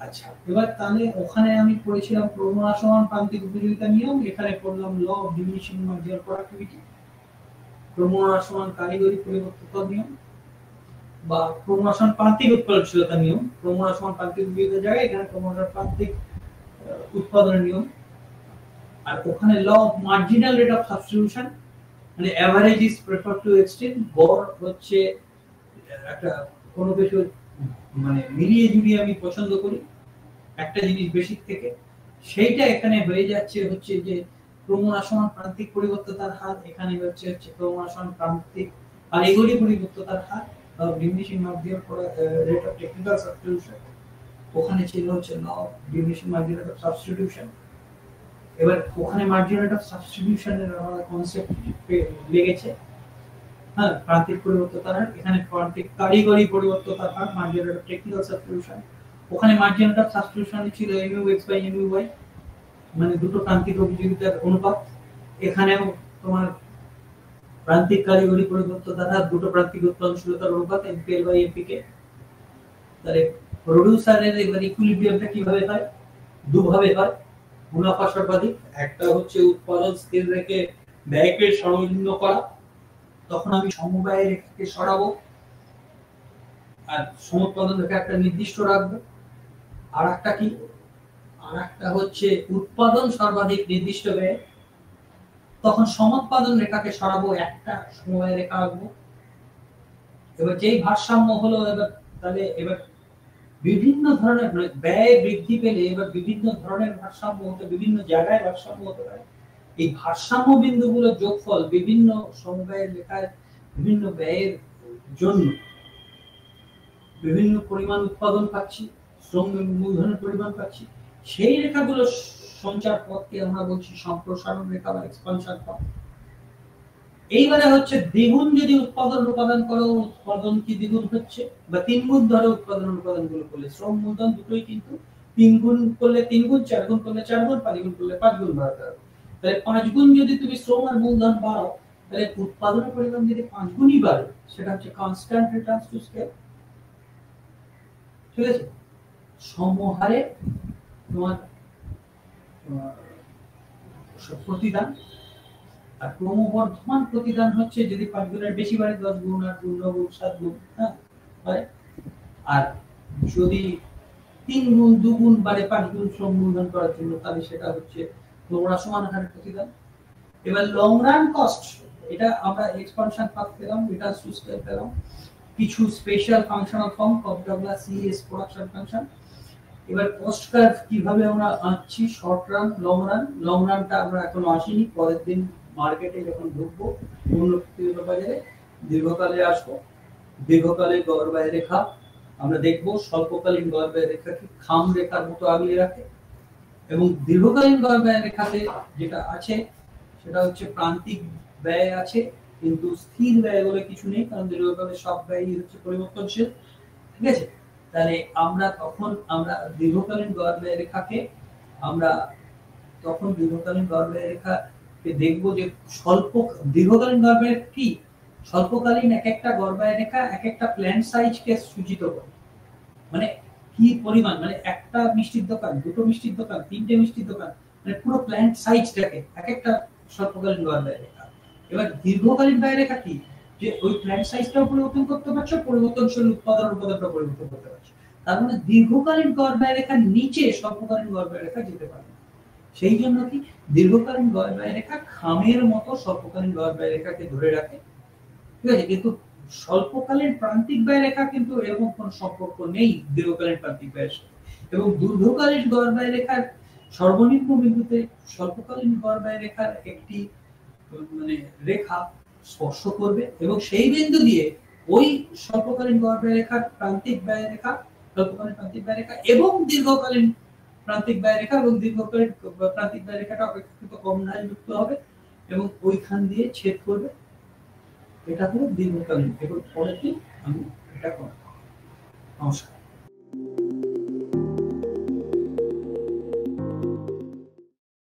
আচ্ছা, এবার তাহলে ওখানে আমি পড়েছিলাম ক্রমহ্রাসমান প্রান্তিক উপযোগিতা নিয়ম, এখানে পড়লাম law of diminishing marginal productivity, ক্রমহ্রাসমান কারিগরি পরিবর্তন নিয়ম বা ক্রমহ্রাসমান প্রান্তিক উৎপাদনশীলতা নিয়ম। ক্রমহ্রাসমান প্রান্তিক উপযোগিতার জায়গায় এখানে ক্রমহ্রাসমান প্রান্তিক উৎপাদনের নিয়ম। আর ওখানে law of marginal rate of substitution, মানে average is preferred to extend, গড় হচ্ছে একটা কোনো কিছু মানে মিলিয়ে জুলিয়ে আমি পছন্দ করি একটা জিনিস বেশি থেকে, সেইটা এখানে হয়ে যাচ্ছে হচ্ছে যে ক্রমহ্রাসমান প্রান্তিক পরিবর্ততার হার, এখানে হচ্ছে ক্রমহ্রাসমান প্রান্তিক কারিগরি পরিবর্ততার হার বা diminishing marginal rate of technical substitution, ওখানে ছিল হচ্ছে law of diminishing marginal rate of substitution. এবার ওখানে মার্জিনাল রেট অফ সাবস্টিটিউশনের আমাদের কনসেপ্ট লেগেছে, হ্যাঁ, প্রান্তিক পরিবর্ততার হার, এখানে প্রান্তিক কারিগরি পরিবর্ততার হার marginal rate of technical substitution. ওখানে মার্জিনাল রেট অফ সাবস্টিটিউশন ছিল mu(x) / mu(y), মানে দুটো প্রান্তিক উপযোগিতার অনুপাত। এখানেও তোমার প্রান্তিক কারিগরি পরিবর্ততার হার দুটো প্রান্তিক উৎপাদনশীলতার অনুপাত MPL/MPK। তাহলে প্রোডিউসারের এবার ইকুইলিব্রিয়ামটা কিভাবে হয়? দুভাবে হয় মুনাফা সর্বাধিক। একটা হচ্ছে উৎপাদন স্থির রেখে ব্যয়কে সর্বনিম্ন করা, তখন আমি সমবায় রেখাকে সরাবো আর সমুৎপাদন রেখা একটা নির্দিষ্ট রাখবো। আর একটা কি, আর একটা হচ্ছে উৎপাদন সর্বাধিক নির্দিষ্ট ব্যয়, তখন সমুৎপাদন রেখাকে সরাবো, একটা সমবায় রেখা রাখবো। এবার যেই ভারসাম্য হলো, এবার তাহলে এবার বিভিন্ন ধরনের ব্যয় বৃদ্ধি পেলে এবার বিভিন্ন ধরনের ভারসাম্য হতে, বিভিন্ন জায়গায় ভারসাম্য হতে পারে। এই ভারসাম্য বিন্দুগুলোর যোগফল বিভিন্ন সমবায়ের রেখায় বিভিন্ন ব্যয়ের জন্য বিভিন্ন পরিমাণ উৎপাদন পাচ্ছি, শ্রম মূলধনের পরিমাণ পাচ্ছি, সেই রেখাগুলো সঞ্চার পথকে আমরা বলছি সম্প্রসারণ রেখা বা এক্সপানশন পথ। এইবারে হচ্ছে দ্বিগুণ যদি উৎপাদন করো, উৎপাদন কি দ্বিগুণ হচ্ছে, বা তিন গুণ ধরে উৎপাদন গুলো করলে শ্রম মূলধন দুটোই কিন্তু তিন গুণ করলে তিন গুণ, চার গুণ করলে চার গুণ, পাঁচ গুণ করলে পাঁচ গুণ বাড়াতে হবে। তাহলে পাঁচ গুণ যদি তুমি শ্রম আর মূলধন বাড়াও, তাহলে উৎপাদনের পরিমাণ যদি পাঁচ গুণই বাড়ে, সেটা হচ্ছে কনস্ট্যান্ট রিটার্নস টু স্কেল। ঠিক আছে, সমহারে তোমার প্রতিদান, আর ক্রমবর্ধমান প্রতিদান হচ্ছে যদি 5 গুণের বেশি বাড়ে 10 গুণ, 8 গুণ, 9 গুণ, 7 গুণ, হ্যাঁ হয়। আর যদি 3 গুণ 2 গুণ বাড়ে 5 গুণ শ্রম মূলধন করার জন্য, তাহলে সেটা হচ্ছে ক্রমহ্রাসমান হারে প্রতিদান। এবার লং রান কস্ট, এটা আমরা এক্সপানশন পাথ পেলাম, এটা সুস্টেল পেলাম, কিছু স্পেশাল ফাংশনাল ফর্ম কপডব্লিউ সিএস প্রোডাকশন ফাংশন। এবার কস্ট কার্ভ কিভাবে আমরা আঁকছি, short run, long run. Long রানটা আমরা এখনো আসিনি, পরের দিন মার্কেটে যখন ঢুকবো মূল্যস্ফীতি বাজারে দীর্ঘকালে আসবো। দীর্ঘকালে গড় ব্যয় রেখা আমরা দেখবো, স্বল্পকালীন গড় ব্যয় রেখাকে খাম রেখার মতো আগলে রাখে, এবং দীর্ঘকালীন গড় ব্যয় রেখাতে যেটা আছে সেটা হচ্ছে প্রান্তিক ব্যয় আছে, কিন্তু স্থির ব্যয় বলে কিছু নেই, কারণ দীর্ঘকালে সব ব্যয়ই হচ্ছে পরিবর্তনশীল। ঠিক আছে, তাহলে আমরা তখন আমরা দীর্ঘকালীন গড় ব্যয় রেখাকে আমরা তখন দীর্ঘকালীন গড় ব্যয় রেখাকে দেখবো যে দীর্ঘকালীন গড় ব্যয় কি, স্বল্পকালীন এক একটা গড় ব্যয় রেখা এক একটা প্ল্যান্ট সাইজকে সূচিত করে। মানে কি পরিমাণ, মানে একটা মিষ্টির দোকান, দুটো মিষ্টির দোকান, তিনটে মিষ্টির দোকান, মানে পুরো প্ল্যান্ট সাইজটাকে এক একটা স্বল্পকালীন গড় ব্যয় রেখা। এবার দীর্ঘকালীন ব্যয় রেখা কি, যে ওই প্ল্যান্ট সাইজটাও পরিবর্তন করতে পারছো, পরিবর্তনশীল উৎপাদনটা পরিবর্তন করতে পারছো। তার মানে দীর্ঘকালীন গড় ব্যয় রেখার নিচে স্বল্পকালীন গড় ব্যয় রেখা যেতে পারে। সেই জন্য কি দীর্ঘকালীন গড় ব্যয় রেখা খামের মতো স্বল্পকালীন গড় ব্যয় রেখাকে ধরে রাখে। ঠিক আছে, কিন্তু স্বল্পকালীন প্রান্তিক ব্যয় রেখা কিন্তু এরকম কোনো সম্পর্ক নেই দীর্ঘকালীন প্রান্তিক ব্যয়ের সাথে। এবং দীর্ঘকালীন গড় ব্যয় রেখার সর্বনিম্ন বিন্দুতে স্বল্পকালীন গড় ব্যয় রেখার একটি মানে রেখা স্পর্শ করবে, এবং সেই বিন্দু দিয়ে ওই স্বল্পকালীন গড় ব্যয় রেখার প্রান্তিক ব্যয় রেখা, স্বল্পকালীন প্রান্তিক ব্যয় রেখা এবং দীর্ঘকালীন প্রান্তিক ব্যয় রেখা এবং দীর্ঘকালীন প্রান্তিক ব্যয় রেখাটা অপেক্ষাকৃত কম ঢাল যুক্ত হবে এবং ওইখান দিয়ে ছেদ করবে। এটা হলো দীর্ঘকালীন। এবং পরের দিন আমি এটা করব। নমস্কার।